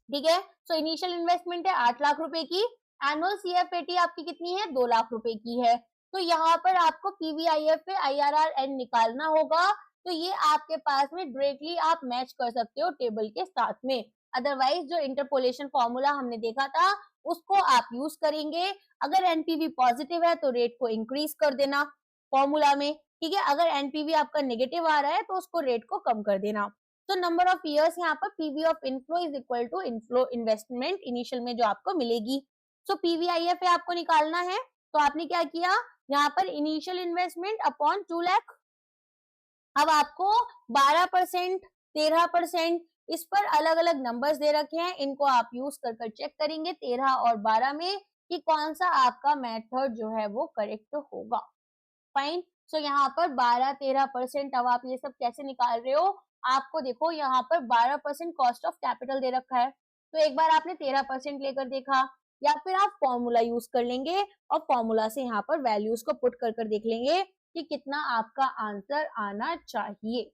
Speaker 1: ठीक है। इनिशियल इन्वेस्टमेंट है 8 लाख रुपए की, एनुअल सीएफएटी आपकी कितनी है, 2 लाख रुपए की है। तो यहाँ पर आपको पीवीआईएफ पे आईआरआर एन निकालना होगा। तो ये आपके पास में डायरेक्टली आप मैच कर सकते हो टेबल के साथ में। अदरवाइज जो इंटरपोलेशन फॉर्मूला हमने देखा था उसको आप यूज करेंगे। अगर एनपीवी पॉजिटिव है तो रेट को इंक्रीज कर देना फॉर्मूला में। ठीक है। अगर एनपीवी आपका नेगेटिव आ रहा है तो उसको रेट को कम कर देना। तो नंबर ऑफ इयर्स यहाँ पर PV of inflow is equal to inflow investment initial में जो आपको मिलेगी। पीवीआईएफ आपको निकालना है, तो आपने क्या किया, यहाँ पर इनिशियल इन्वेस्टमेंट अपॉन 2 लाख। अब आपको 12%, 13% इस पर अलग अलग नंबर्स दे रखे हैं, इनको आप यूज कर चेक करेंगे 13 और 12 में कि कौन सा आपका मेथड जो है वो करेक्ट होगा। फाइन। यहाँ पर 12-13%। अब आप ये सब कैसे निकाल रहे हो, आपको देखो यहाँ पर 12% कॉस्ट ऑफ कैपिटल दे रखा है, तो एक बार आपने 13% लेकर देखा, या फिर आप फॉर्मूला यूज कर लेंगे और फॉर्मूला से यहाँ पर वैल्यूज को पुट कर देख लेंगे कि कितना आपका आंसर आना चाहिए।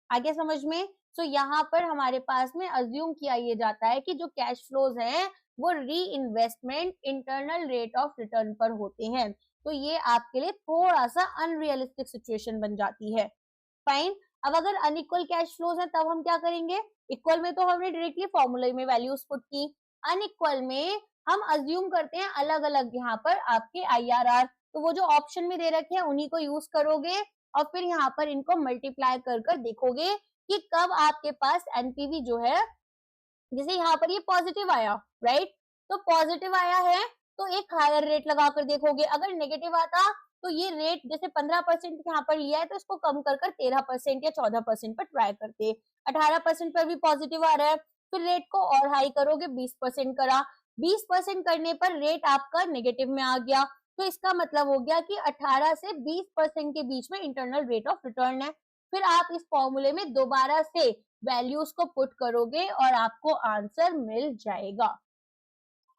Speaker 1: आगे समझ में। यहाँ पर हमारे पास में अज्यूम किया ये जाता है कि जो कैश फ्लोज हैं वो री investment internal rate of return पर होते हैं, तो ये आपके लिए थोड़ा सा अनरियलिस्टिक सिचुएशन बन जाती है। फाइन। अब अगर अनइक्वल कैश फ्लोज है तब हम क्या करेंगे, इक्वल में तो हमने डायरेक्टली फॉर्मूले में वैल्यूज पुट की, अनइक्वल में हम अज्यूम करते हैं अलग अलग यहाँ पर आपके आईआरआर, तो वो जो ऑप्शन में दे रखे हैं उन्हीं को यूज करोगे और फिर यहाँ पर इनको मल्टीप्लाई कर देखोगे कि कब आपके पास एनपीवी जो है, जैसे यहाँ पर ये पॉजिटिव आया, राइट, तो पॉजिटिव आया है तो एक हायर रेट लगाकर देखोगे, अगर नेगेटिव आता तो ये रेट जैसे 15% यहाँ पर लिया है तो इसको कम कर 13% या 14% पर ट्राई करते। 18% पर भी पॉजिटिव आ रहा है, फिर रेट को और हाई करोगे, 20% करा, 20% करने पर रेट आपका नेगेटिव में आ गया, तो इसका मतलब हो गया कि 18 से 20% के बीच में इंटरनल रेट ऑफ रिटर्न है। फिर आप इस फॉर्मूले में दोबारा से वैल्यूज को पुट करोगे और आपको आंसर मिल जाएगा।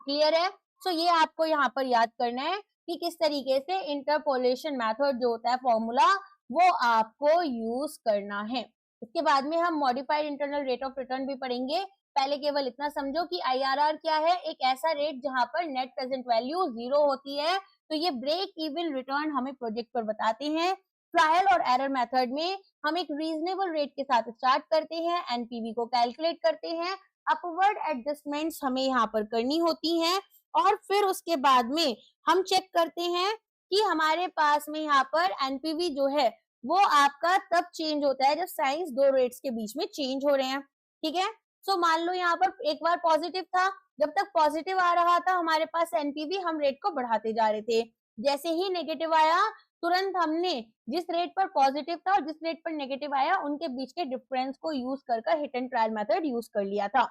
Speaker 1: क्लियर है? सो ये आपको यहाँ पर याद करना है कि किस तरीके से इंटरपोलेशन मेथड जो होता है फॉर्मूला वो आपको यूज करना है। इसके बाद में हम modified internal rate of return भी पढ़ेंगे। पहले केवल इतना समझो कि IRR क्या है, एक ऐसा रेट जहां पर नेट प्रेजेंट वैल्यू 0 होती है, तो ये ब्रेक इवन रिटर्न हमें प्रोजेक्ट पर बताते हैं। ट्रायल और एरर मेथड में हम एक रीजनेबल रेट के साथ स्टार्ट करते हैं, एनपीवी को कैलकुलेट करते हैं, अपवर्ड एडजस्टमेंट्स हमें यहाँ पर करनी होती हैं, और फिर उसके बाद में हम चेक करते हैं कि हमारे पास में यहाँ पर एनपीवी जो है वो आपका तब चेंज होता है जब साइंस दो रेट्स के बीच में चेंज हो रहे हैं। ठीक है, सो मान लो यहाँ पर एक बार पॉजिटिव था, जब तक पॉजिटिव आ रहा था हमारे पास एनपीवी, हम रेट को बढ़ाते जा रहे थे। जैसे ही नेगेटिव आया तुरंत हमने जिस रेट पर पॉजिटिव था और जिस रेट पर नेगेटिव आया उनके बीच के डिफरेंस को यूज कर hit and trial method use कर लिया था।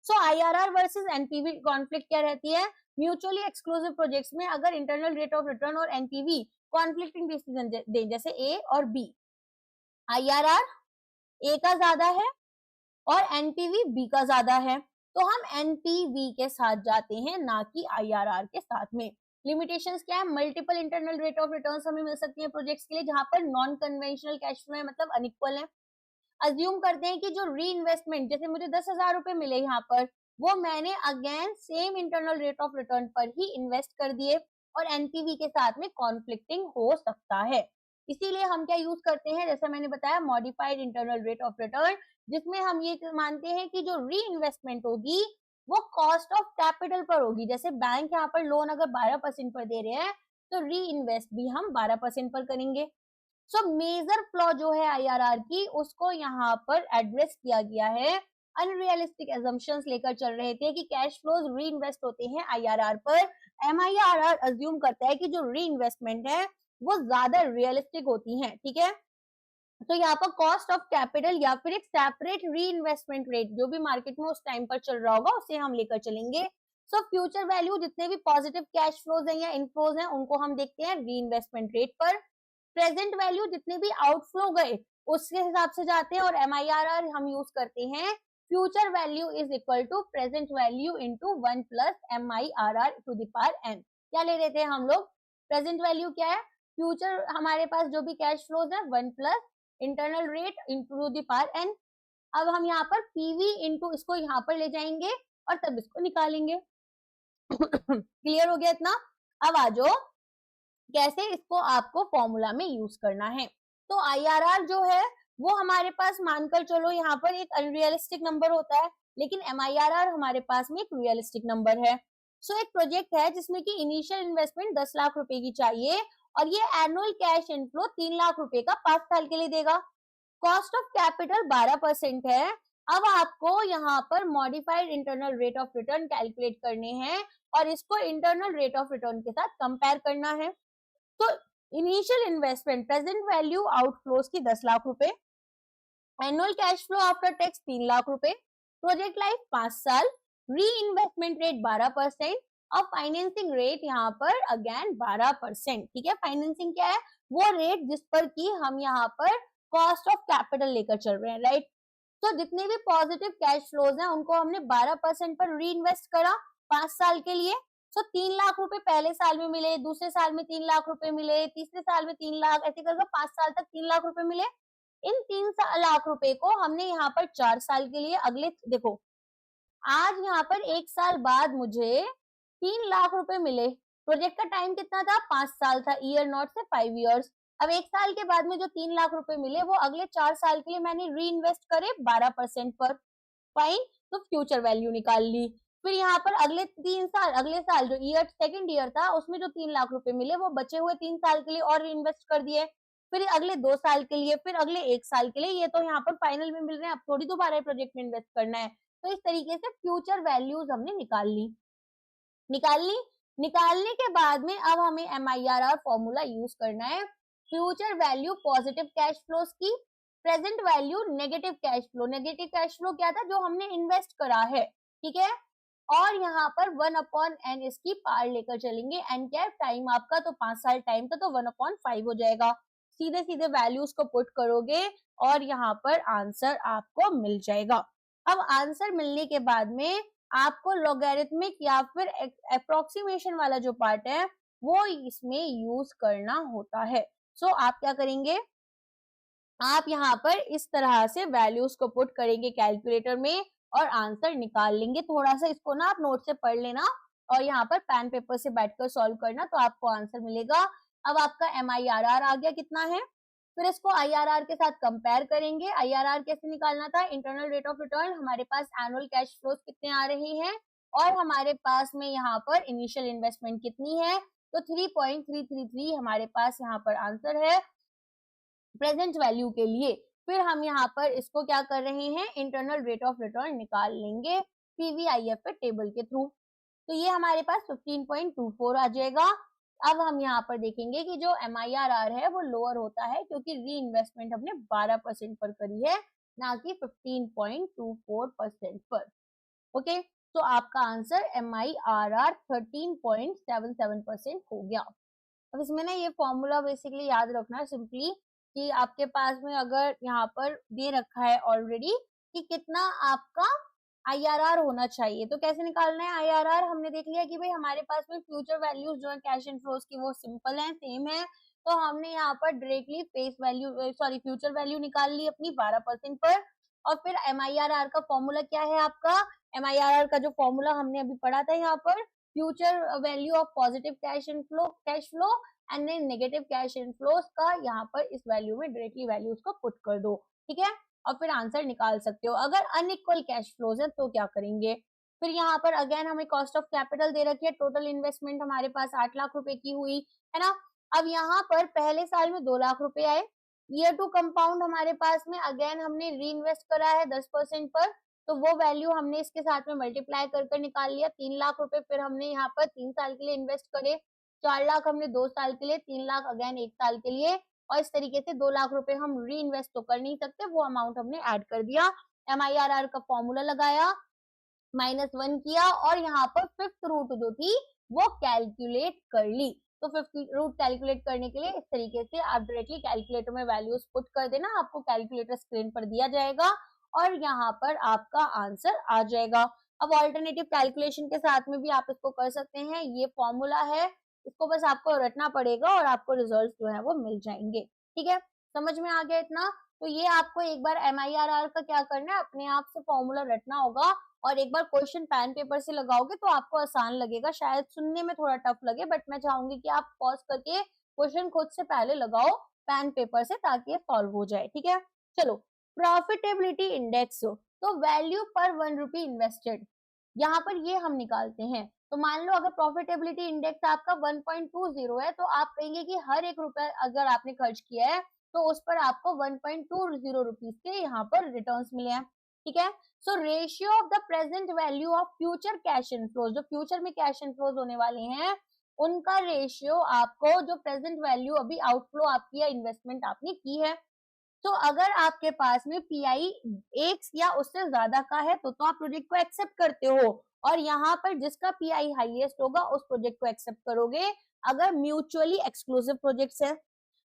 Speaker 1: सो IRR वर्सेस एनपीवी कॉन्फ्लिक्ट क्या रहती है? म्यूचुअली एक्सक्लूसिव प्रोजेक्ट्स में अगर इंटरनल रेट ऑफ रिटर्न और एनपीवी कॉन्फ्लिक्टिंग डिसीजन दे, जैसे ए और बी, IRR ए का ज्यादा है और एनपीवी बी का ज्यादा है, तो हम एनपीवी के साथ जाते हैं, ना कि IRR के साथ में। लिमिटेशंस क्या है? Multiple internal rate of returns हमें मिल सकती है प्रोजेक्ट्स के लिए जहां पर नॉन कन्वेंशनल कैश फ्लो है, मतलब अनइक्वल है। अज्यूम करते हैं कि जो री इन्वेस्टमेंट, जैसे मुझे 10,000 रुपए मिले यहाँ पर, वो मैंने again same internal rate of return पर ही इन्वेस्ट कर दिए, और एनपीवी के साथ में कॉन्फ्लिक्टिंग हो सकता है। इसीलिए हम क्या यूज करते हैं, जैसा मैंने बताया, modified internal rate of return, जिसमें हम ये मानते हैं कि जो री इन्वेस्टमेंट होगी वो कॉस्ट ऑफ कैपिटल पर होगी। जैसे बैंक यहाँ पर लोन अगर 12% पर दे रहे हैं तो री इन्वेस्ट भी हम 12% पर करेंगे। सो मेजर फ्लॉ जो है IRR की, उसको यहाँ पर एड्रेस किया गया है। अनरियलिस्टिक एजम्पशंस लेकर चल रहे थे कि कैश फ्लोज री इन्वेस्ट होते हैं IRR पर। MIRR अज्यूम करता है कि जो री इन्वेस्टमेंट है वो ज्यादा रियलिस्टिक होती है। ठीक है, तो यहाँ पर कॉस्ट ऑफ कैपिटल या फिर एक सेपरेट री इन्वेस्टमेंट रेट जो भी मार्केट में उस टाइम पर चल रहा होगा उसे हम लेकर चलेंगे। सो फ्यूचर वैल्यू जितने भी पॉजिटिव कैश फ्लोज हैं या इनफ्लोज हैं उनको हम देखते हैं री इन्वेस्टमेंट रेट पर। प्रेजेंट वैल्यू जितने भी आउटफ्लो गए उसके हिसाब से जाते हैं, और MIRR हम यूज करते हैं future value is equal to present value into 1 plus MIRR to the power n। क्या ले रहे थे हम लोग? प्रेजेंट वैल्यू क्या है? फ्यूचर हमारे पास जो भी कैश फ्लोज है 1 plus internal rate into the power n। अब हम यहाँ पर पीवी इंटू इसको यहाँ पर ले जाएंगे और तब इसको निकालेंगे। क्लियर हो गया इतना? अब आ जाओ कैसे इसको आपको फॉर्मूला में यूज करना है। तो IRR जो है वो हमारे पास मानकर चलो यहाँ पर एक अनरियलिस्टिक नंबर होता है, लेकिन MIRR हमारे पास में एक रियलिस्टिक नंबर है। सो एक प्रोजेक्ट है जिसमें कि इनिशियल इन्वेस्टमेंट 10 लाख रुपए की चाहिए और ये एनुअल कैश इनफ्लो 3 लाख रुपए का 5 साल के लिए देगा। कॉस्ट ऑफ कैपिटल 12% है। अब आपको यहाँ पर modified internal rate of return calculate करने हैं और इसको इंटरनल रेट ऑफ रिटर्न के साथ कंपेयर करना है। तो initial investment present value outflows की 10 लाख रुपए, annual cash flow after tax 3 lakh रुपए, प्रोजेक्ट लाइफ 5 साल, री इन्वेस्टमेंट रेट 12% और फाइनेंसिंग रेट यहाँ पर अगेन 12%। ठीक है, फाइनेंसिंग क्या है? वो रेट जिस पर की हम यहाँ पर कॉस्ट ऑफ कैपिटल लेकर चल रहे हैं, राइट। तो जितने भी पॉजिटिव कैश फ्लोज हैं उनको हमने 12% पर री इन्वेस्ट करा 5 साल के लिए। सो 3 लाख रुपए पहले साल में मिले, दूसरे साल में 3 लाख रुपए मिले, तीसरे साल में 3 लाख, ऐसे करके 5 साल तक 3 लाख रुपए मिले। इन 3 लाख रुपए को हमने यहाँ पर 4 साल के लिए, अगले देखो आज यहाँ पर 1 साल बाद मुझे 3 लाख रुपए मिले। प्रोजेक्ट का टाइम कितना था? 5 साल था, ईयर नॉट से 5 ईयर्स। अब 1 साल के बाद में जो 3 लाख रुपए मिले वो अगले 4 साल के लिए मैंने री इन्वेस्ट करे 12% पर। फाइन, तो फ्यूचर वैल्यू निकाल ली। फिर यहाँ पर अगले 3 साल, अगले साल जो ईयर सेकंड ईयर था उसमें जो 3 लाख रुपए मिले वो बचे हुए 3 साल के लिए और इन्वेस्ट कर दिए। फिर अगले 2 साल के लिए, फिर अगले 1 साल के लिए, ये तो यहाँ पर फाइनल में मिल रहे हैं, अब थोड़ी दोबारा प्रोजेक्ट में इन्वेस्ट करना है। तो इस तरीके से फ्यूचर वैल्यूज हमने निकाल ली। निकालने के बाद में अब हमें MIRR फॉर्मूला यूज करना है। Future value positive cash flows की, present value negative cash flow. Negative cash flow क्या था? जो हमने इन्वेस्ट करा है, ठीक है। और यहाँ पर 1/n इसकी पार लेकर चलेंगे। एन क्या है? टाइम आपका, तो 5 साल टाइम था, तो 1/5 हो जाएगा। सीधे सीधे वैल्यूज को पुट करोगे और यहाँ पर आंसर आपको मिल जाएगा। अब आंसर मिलने के बाद में आपको लॉगरिथमिक या फिर अप्रोक्सीमेशन वाला जो पार्ट है वो इसमें यूज करना होता है। सो आप क्या करेंगे? आप यहाँ पर इस तरह से वैल्यूज को पुट करेंगे कैलकुलेटर में और आंसर निकाल लेंगे। थोड़ा सा इसको ना आप नोट से पढ़ लेना और यहाँ पर पेन पेपर से बैठकर सॉल्व करना, तो आपको आंसर मिलेगा। अब आपका MIRR आ गया कितना है, फिर इसको IRR के साथ कंपेयर करेंगे। IRR कैसे निकालना था? Internal rate of return. हमारे पास एनुअल कैश फ्लोज कितने आ रहे हैं और हमारे पास में यहाँ पर इनिशियल इन्वेस्टमेंट कितनी है, तो 3.333 हमारे पास यहाँ पर आंसर है प्रेजेंट वैल्यू के लिए। फिर हम यहाँ पर इसको क्या कर रहे हैं? इंटरनल रेट ऑफ रिटर्न निकाल लेंगे PVIF टेबल के थ्रू। तो ये हमारे पास 15.24 आ जाएगा। अब हम यहाँ पर देखेंगे कि जो MIRR है वो लोअर होता है क्योंकि री इन्वेस्टमेंट हमने 12% पर करी है, ना कि 15.24% पर। ओके, तो आपका आंसर MIRR 13.77% हो गया। अब इसमें ना ये फॉर्मूला बेसिकली याद रखना सिंपली कि आपके पास में अगर यहाँ पर दे रखा है ऑलरेडी कि कितना आपका IRR होना चाहिए, तो कैसे निकालना है IRR? हमने देख लिया कि भाई हमारे पास में फ्यूचर वैल्यूज जो है कैश इनफ्लोज की वो सिंपल है, सेम है, तो हमने यहाँ पर directly face value future value निकाल ली अपनी 12% पर। और फिर MIRR का फॉर्मूला क्या है आपका? MIRR का जो फॉर्मूला हमने अभी पढ़ा था यहाँ पर, future value of positive cash flow and then negative cash inflows का यहाँ पर इस वैल्यू में डायरेक्टली वैल्यूज को पुट कर दो, ठीक है, और फिर आंसर निकाल सकते हो। अगर अनइक्वल कैश फ्लोज है तो क्या करेंगे? फिर यहाँ पर अगेन हमें कॉस्ट ऑफ कैपिटल दे रखी है, टोटल इन्वेस्टमेंट हमारे पास 8 लाख रुपए की हुई है ना। अब यहाँ पर पहले साल में 2 लाख रुपए आए, ईयर टू कंपाउंड हमारे पास में अगेन हमने री इन्वेस्ट करा है 10% पर, तो वो वैल्यू हमने इसके साथ में मल्टीप्लाई कर निकाल लिया 3 लाख रुपए। फिर हमने यहाँ पर 3 साल के लिए इन्वेस्ट करे, 4 लाख हमने 2 साल के लिए, 3 लाख अगेन 1 साल के लिए, और इस तरीके से 2 लाख रुपए हम री इन्वेस्ट तो कर नहीं सकते, वो अमाउंट हमने ऐड कर दिया। MIRR का फॉर्मूला लगाया, -1 किया और यहाँ पर फिफ्थ रूट जो थी वो कैलकुलेट कर ली। तो फिफ्थ रूट कैलकुलेट करने के लिए इस तरीके से आप डायरेक्टली कैलकुलेटर में वैल्यूज पुट कर देना, आपको कैलकुलेटर स्क्रीन पर दिया जाएगा और यहाँ पर आपका आंसर आ जाएगा। अब ऑल्टरनेटिव कैलकुलेशन के साथ में भी आप इसको कर सकते हैं, ये फॉर्मूला है, इसको बस आपको रटना पड़ेगा और आपको रिजल्ट जो है वो मिल जाएंगे। ठीक है, समझ में आ गया इतना? तो ये आपको एक बार MIRR का क्या करना है, अपने आप से फॉर्मूला रटना होगा और एक बार क्वेश्चन पेन पेपर से लगाओगे तो आपको आसान लगेगा, शायद सुनने में थोड़ा टफ लगे, बट मैं चाहूंगी कि आप पॉज करके क्वेश्चन खुद से पहले लगाओ पेन पेपर से ताकि ये सॉल्व हो जाए। ठीक है, चलो, प्रॉफिटेबिलिटी इंडेक्स, तो वैल्यू पर 1 रुपी इन्वेस्टेड, यहाँ पर ये हम निकालते हैं। तो मान लो अगर प्रॉफिटेबिलिटी इंडेक्स आपका 1.20 है, तो आप कहेंगे कि हर 1 रुपया अगर आपने खर्च किया है तो उस पर आपको 1.20 रुपीज के यहाँ पर रिटर्न्स मिले हैं। ठीक है, so ratio of the present value of future cash inflows, जो फ्यूचर में कैश इनफ्लोज होने वाले हैं उनका रेशियो आपको, जो प्रेजेंट वैल्यू अभी आउटफ्लो आपकी या इन्वेस्टमेंट आपने की है, तो अगर आपके पास में PI 1 या उससे ज्यादा का है तो आप प्रोजेक्ट को एक्सेप्ट करते हो और यहाँ पर जिसका PI हाईएस्ट होगा उस प्रोजेक्ट को एक्सेप्ट करोगे अगर म्यूचुअली एक्सक्लूसिव प्रोजेक्ट्स है।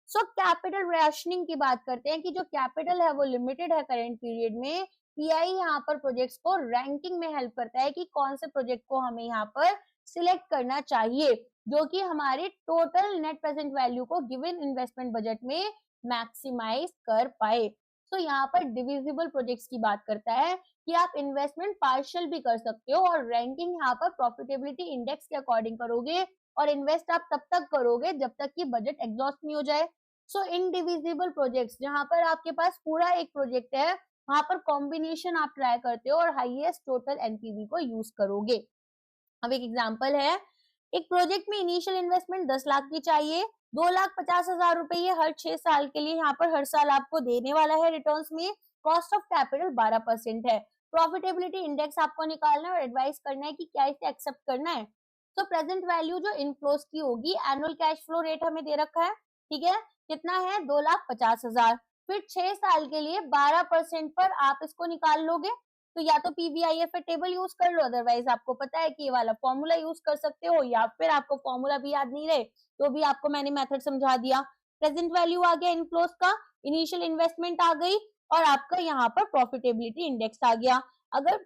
Speaker 1: सो कैपिटल रेशनिंग की बात करते हैं कि जो कैपिटल है वो लिमिटेड है करेंट पीरियड में, PI यहाँ पर प्रोजेक्ट्स को रैंकिंग में हेल्प करता है कि कौन से प्रोजेक्ट को हमें यहाँ पर सिलेक्ट करना चाहिए जो कि हमारे टोटल नेट प्रेजेंट वैल्यू को गिवन इन्वेस्टमेंट बजट में मैक्सिमाइज कर पाए। तो यहाँ पर डिविजिबल प्रोजेक्ट्स की बात करता है कि आप इन्वेस्टमेंट पार्शियल भी कर सकते हो और रैंकिंग यहाँ पर प्रॉफिटेबिलिटी इंडेक्स के अकॉर्डिंग करोगे और इन्वेस्ट आप तब तक करोगे जब तक कि बजट एग्जॉस्ट नहीं हो जाए। सो इनडिविजिबल प्रोजेक्ट्स, जहाँ पर आपके पास पूरा एक प्रोजेक्ट है वहां पर कॉम्बिनेशन आप ट्राई करते हो और हाईएस्ट टोटल एनपीवी को यूज करोगे। अब एक एग्जांपल है, एक प्रोजेक्ट में इनिशियल इन्वेस्टमेंट 10 लाख की चाहिए, 2,50,000 रुपए ये हर 6 साल के लिए यहाँ पर हर साल आपको देने वाला है रिटर्न्स में, कॉस्ट ऑफ कैपिटल 12% है, प्रॉफिटेबिलिटी इंडेक्स आपको निकालना है और एडवाइस करना है कि क्या इसे एक्सेप्ट करना है। तो प्रेजेंट वैल्यू जो इनफ्लोज की होगी, एनुअल कैश फ्लो रेट हमें दे रखा है, ठीक है, कितना है 2,50,000। फिर 6 साल के लिए 12% पर आप इसको निकाल लोगे। तो या तो पीवीआईएफ टेबल यूज कर लो, अदरवाइज आपको पता है कि ये वाला फॉर्मूला यूज कर सकते हो, या फिर आपको फॉर्मूला भी याद नहीं रहे तो भी आपको मैंने मेथड समझा दिया। प्रेजेंट वैल्यू आ गया इनफ्लोज का, इनिशियल इन्वेस्टमेंट आ गई, और आपका यहाँ पर प्रॉफिटेबिलिटी इंडेक्स आ गया। अगर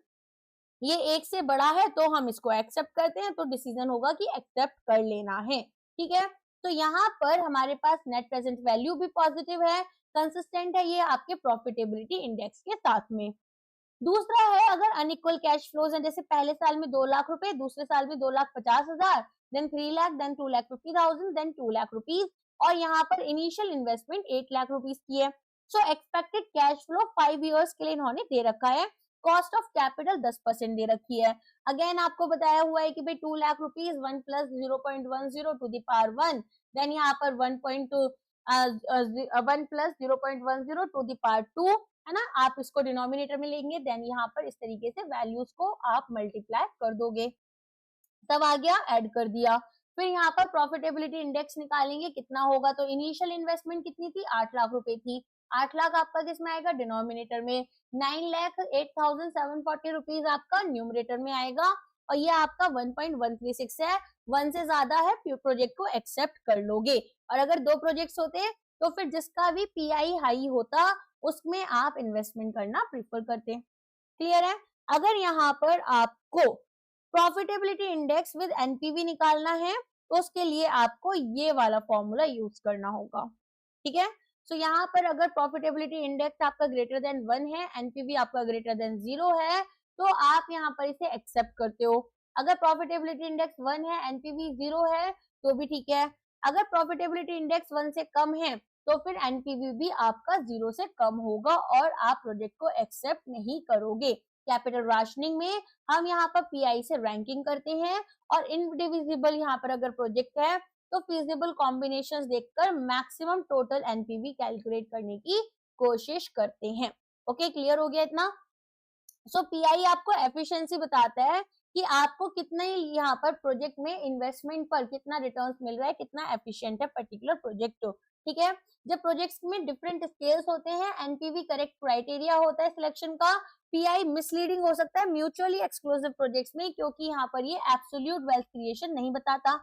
Speaker 1: ये एक से बड़ा है तो हम इसको एक्सेप्ट करते हैं, तो डिसीजन होगा कि एक्सेप्ट कर लेना है, ठीक है। तो यहाँ पर हमारे पास नेट प्रेजेंट वैल्यू भी पॉजिटिव है, कंसिस्टेंट है ये आपके प्रॉफिटेबिलिटी इंडेक्स के साथ में। दूसरा है अगर अनइक्वल कैश फ्लोज है, जैसे पहले साल में 2 लाख रुपए, दूसरे साल में 2,50,000, then 3 lakh, then 2,50,000, then 2 lakh rupees, और यहाँ पर इनिशियल इन्वेस्टमेंट 8 लाख रुपीज की है। सो एक्सपेक्टेड कैश फ्लो 5 इयर्स के लिए इन्होंने दे रखा है। कॉस्ट ऑफ कैपिटल 10% दे रखी है। अगेन आपको बताया हुआ है कि भाई 2 lakh rupees 1 plus 0.10 to the power 1, then यहाँ पर 1.2 1 प्लस 0.10 टू द पावर 2, है ना, आप इसको डिनोमिनेटर में लेंगे, देन यहाँ पर इस तरीके से वैल्यूज को आप मल्टीप्लाई कर दोगे, तब आ गया ऐड कर दिया। फिर यहाँ पर प्रॉफिटेबिलिटी इंडेक्स निकालेंगे कितना होगा, तो इनिशियल इन्वेस्टमेंट कितनी थी 8 लाख रुपए थी, 8 लाख आपका किसमें आएगा डिनोमिनेटर में, 9,08,740 रुपीज आपका न्यूमरेटर में आएगा, और ये आपका 1.136 है, 1 से ज्यादा है प्रोजेक्ट को एक्सेप्ट कर लोगे। और अगर 2 प्रोजेक्ट्स होते तो फिर जिसका भी पीआई हाई होता उसमें आप इन्वेस्टमेंट करना प्रीफर करते। क्लियर है। अगर यहाँ पर आपको प्रॉफिटेबिलिटी इंडेक्स विद एनपीवी निकालना है तो उसके लिए आपको ये वाला फॉर्मूला यूज करना होगा, ठीक है। सो यहाँ पर अगर प्रॉफिटेबिलिटी इंडेक्स आपका ग्रेटर देन 1 है, एनपीवी आपका ग्रेटर देन 0 है, तो आप यहाँ पर इसे एक्सेप्ट करते हो। अगर प्रॉफिटेबिलिटी इंडेक्स 1 है, एनपीवी 0 है, तो भी ठीक है। अगर प्रॉफिटेबिलिटी इंडेक्स 1 से कम है तो फिर एनपीवी भी आपका 0 से कम होगा और आप प्रोजेक्ट को एक्सेप्ट नहीं करोगे। कैपिटल राशनिंग में हम यहाँ पर पीआई से रैंकिंग करते हैं, और इनडिविजिबल यहाँ पर अगर प्रोजेक्ट है तो फिजिबल कॉम्बिनेशंस देखकर मैक्सिमम टोटल एनपीवी कैलकुलेट करने की कोशिश करते हैं। ओके, क्लियर हो गया इतना। सो पीआई आपको एफिशिएंसी बताता है कि आपको कितना यहाँ पर प्रोजेक्ट में इन्वेस्टमेंट पर कितना रिटर्न्स मिल रहा है, कितना एफिशिएंट है पर्टिकुलर प्रोजेक्ट, ठीक है। जब प्रोजेक्ट्स में डिफरेंट स्केल्स होते हैं, एनपीवी करेक्ट क्राइटेरिया होता है सिलेक्शन का, पीआई मिसलीडिंग हो सकता है म्यूचुअली एक्सक्लूसिव प्रोजेक्ट्स में, क्योंकि यहाँ पर ये एब्सोल्यूट वेल्थ क्रिएशन नहीं बताता।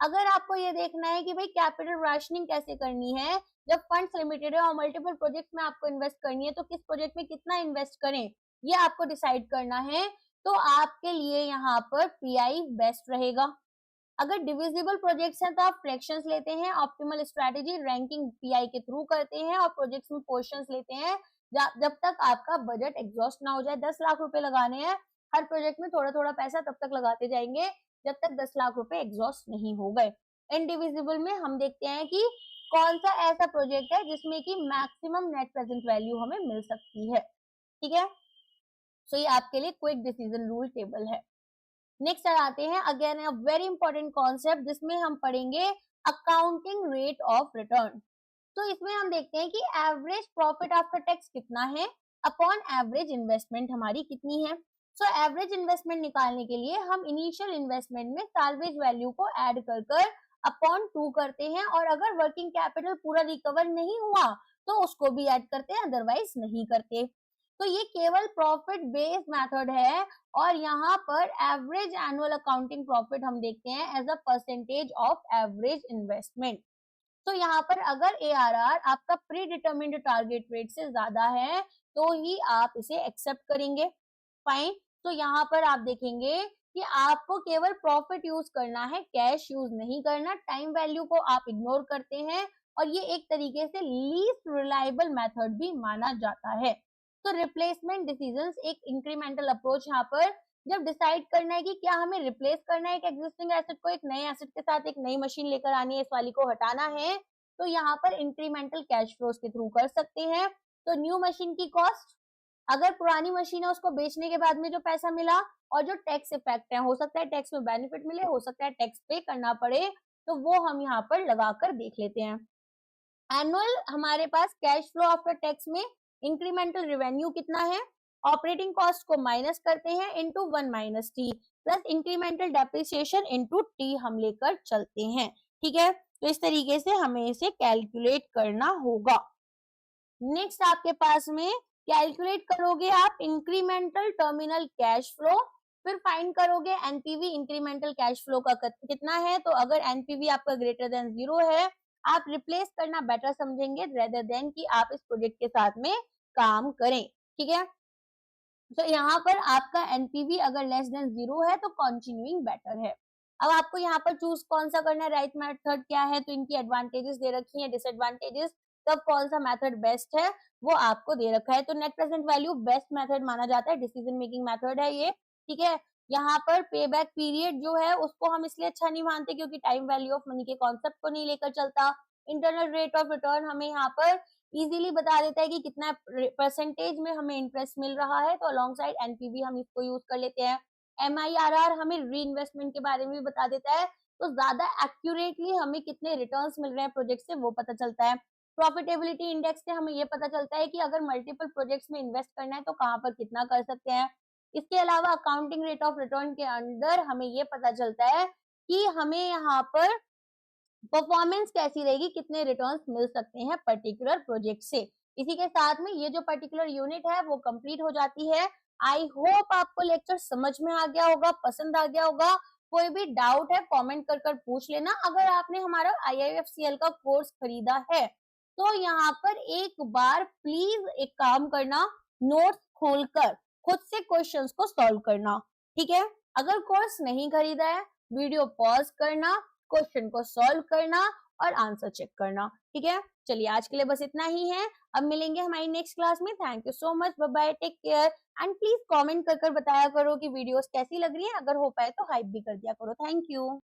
Speaker 1: अगर आपको ये देखना है कि भाई कैपिटल राशनिंग कैसे करनी है, जब फंड्स लिमिटेड है और मल्टीपल प्रोजेक्ट में आपको इन्वेस्ट करनी है, तो किस प्रोजेक्ट में कितना इन्वेस्ट करें ये आपको डिसाइड करना है, तो आपके लिए यहाँ पर पीआई बेस्ट रहेगा। अगर डिविजिबल प्रोजेक्ट्स हैं तो आप फ्रैक्शंस लेते हैं, ऑप्टिमल स्ट्रेटेजी रैंकिंग पीआई के थ्रू करते हैं, और प्रोजेक्ट्स में पोर्शंस लेते हैं जब तक आपका बजट एग्जॉस्ट ना हो जाए। 10 लाख रुपए लगाने हैं, हर प्रोजेक्ट में थोड़ा थोड़ा पैसा तब तक लगाते जाएंगे जब तक 10 लाख रुपए एग्जॉस्ट नहीं हो गए। इंडिविजिबल में हम देखते हैं कि कौन सा ऐसा प्रोजेक्ट है जिसमें कि मैक्सिमम नेट प्रेजेंट वैल्यू हमें मिल सकती है, ठीक है। सो ये आपके लिए क्विक डिसीजन रूल टेबल है। नेक्स्ट आते हैं again a very important concept जिसमें हम पढ़ेंगे अकाउंटिंग रेट ऑफ रिटर्न। तो इसमें हम देखते हैं कि एवरेज प्रॉफिट आफ्टर टैक्स कितना है अपॉन एवरेज इन्वेस्टमेंट हमारी कितनी है। सो एवरेज इन्वेस्टमेंट निकालने के लिए हम इनिशियल इन्वेस्टमेंट में साल्वेज वैल्यू को ऐड कर कर अपॉन 2 करते हैं, और अगर वर्किंग कैपिटल पूरा रिकवर नहीं हुआ तो उसको भी ऐड करते हैं, अदरवाइज नहीं करते। तो ये केवल प्रॉफिट बेस्ड मेथड है, और यहाँ पर एवरेज एनुअल अकाउंटिंग प्रॉफिट हम देखते हैं as a percentage of average investment. तो यहाँ पर अगर ARR आपका प्री डिटर्मिन्ड टारगेट रेट से ज्यादा है तो ही आप इसे एक्सेप्ट करेंगे। फाइन। तो यहाँ पर आप देखेंगे कि आपको केवल प्रॉफिट यूज करना है, कैश यूज नहीं करना। टाइम वैल्यू को आप इग्नोर करते हैं, और ये एक तरीके से लीस्ट रिलायबल मेथड भी माना जाता है। तो रिप्लेसमेंट डिसीजंस एक इंक्रीमेंटल अप्रोच यहाँ पर जब डिसाइड करना है कि क्या हमें रिप्लेस करना है एक एग्जिस्टिंग एसेट को एक नए एसेट के साथ, एक नई मशीन लेकर आनी है, इस वाली को हटाना है, तो यहाँ पर इंक्रीमेंटल कैश फ्लोज के थ्रू कर सकते हैं। तो न्यू मशीन की कॉस्ट, अगर पुरानी मशीन है उसको बेचने के बाद में जो पैसा मिला, और जो टैक्स इफेक्ट है, हो सकता है टैक्स में बेनिफिट मिले, हो सकता है टैक्स पे करना पड़े, तो वो हम यहाँ पर लगाकर देख लेते हैं। एनुअल हमारे पास कैश फ्लो आफ्टर टैक्स में इंक्रीमेंटल रेवेन्यू कितना है, ऑपरेटिंग कॉस्ट को माइनस करते हैं into 1 - t, plus incremental depreciation into T हम लेकर चलते हैं, ठीक है। तो इस तरीके से हमें इसे कैलकुलेट करना होगा। नेक्स्ट आपके पास में कैलकुलेट करोगे आप इंक्रीमेंटल टर्मिनल कैश फ्लो, फिर फाइंड करोगे एनपीवी इंक्रीमेंटल कैश फ्लो का कितना है। तो अगर एनपीवी आपका ग्रेटर देन 0 है, आप रिप्लेस करना बेटर समझेंगे रेदर देन कि आप इस प्रोजेक्ट के साथ में काम करें, ठीक है। तो यहाँ पर आपका एनपीवी अगर लेस देन 0 है तो कंटिन्यूइंग बेटर है। अब आपको यहाँ पर चूज कौन सा करना है, राइट मेथड क्या है, तो इनकी एडवांटेजेस दे रखी है, डिसएडवांटेजेस, तब कौन सा मेथड बेस्ट है वो आपको दे रखा है। तो net present value best method माना जाता है, डिसीजन मेकिंग मेथड है ये, ठीक है। यहाँ पर पे बैक पीरियड जो है उसको हम इसलिए अच्छा नहीं मानते क्योंकि टाइम वैल्यू ऑफ मनी के कॉन्सेप्ट को नहीं लेकर चलता। इंटरनल रेट ऑफ रिटर्न हमें यहाँ पर इजीली बता देता है कि कितना परसेंटेज में हमें इंटरेस्ट मिल रहा है, तो अलोंग साइड एनपीवी हम इसको यूज कर लेते हैं। एमआईआरआर हमें री इन्वेस्टमेंट के बारे में भी बता देता है, तो ज्यादा एक्यूरेटली हमें कितने रिटर्न्स मिल रहे हैं प्रोजेक्ट से वो पता चलता है। प्रॉफिटेबिलिटी इंडेक्स से हमें ये पता चलता है कि अगर मल्टीपल प्रोजेक्ट्स में इन्वेस्ट करना है तो कहाँ पर कितना कर सकते हैं। इसके अलावा अकाउंटिंग रेट ऑफ रिटर्न के अंदर हमें ये पता चलता है कि हमें यहाँ पर परफॉर्मेंस कैसी रहेगी, कितने रिटर्न्स मिल सकते हैं पर्टिकुलर प्रोजेक्ट से। इसी के साथ में ये जो पर्टिकुलर यूनिट है वो कंप्लीट हो जाती है। आई होप आपको लेक्चर समझ में आ गया होगा, पसंद आ गया होगा। कोई भी डाउट है कमेंट कर कर पूछ लेना। अगर आपने हमारा IIFCL का कोर्स खरीदा है तो यहाँ पर एक बार प्लीज एक काम करना, नोट्स खोलकर खुद से क्वेश्चंस को सॉल्व करना, ठीक है। अगर कोर्स नहीं खरीदा है, वीडियो पॉज करना, क्वेश्चन को सॉल्व करना और आंसर चेक करना, ठीक है। चलिए आज के लिए बस इतना ही है, अब मिलेंगे हमारी नेक्स्ट क्लास में। Thank you so much, bye bye, take care and please comment कर कर बताया करो कि वीडियोस कैसी लग रही है, अगर हो पाए तो हाइप भी कर दिया करो। Thank you.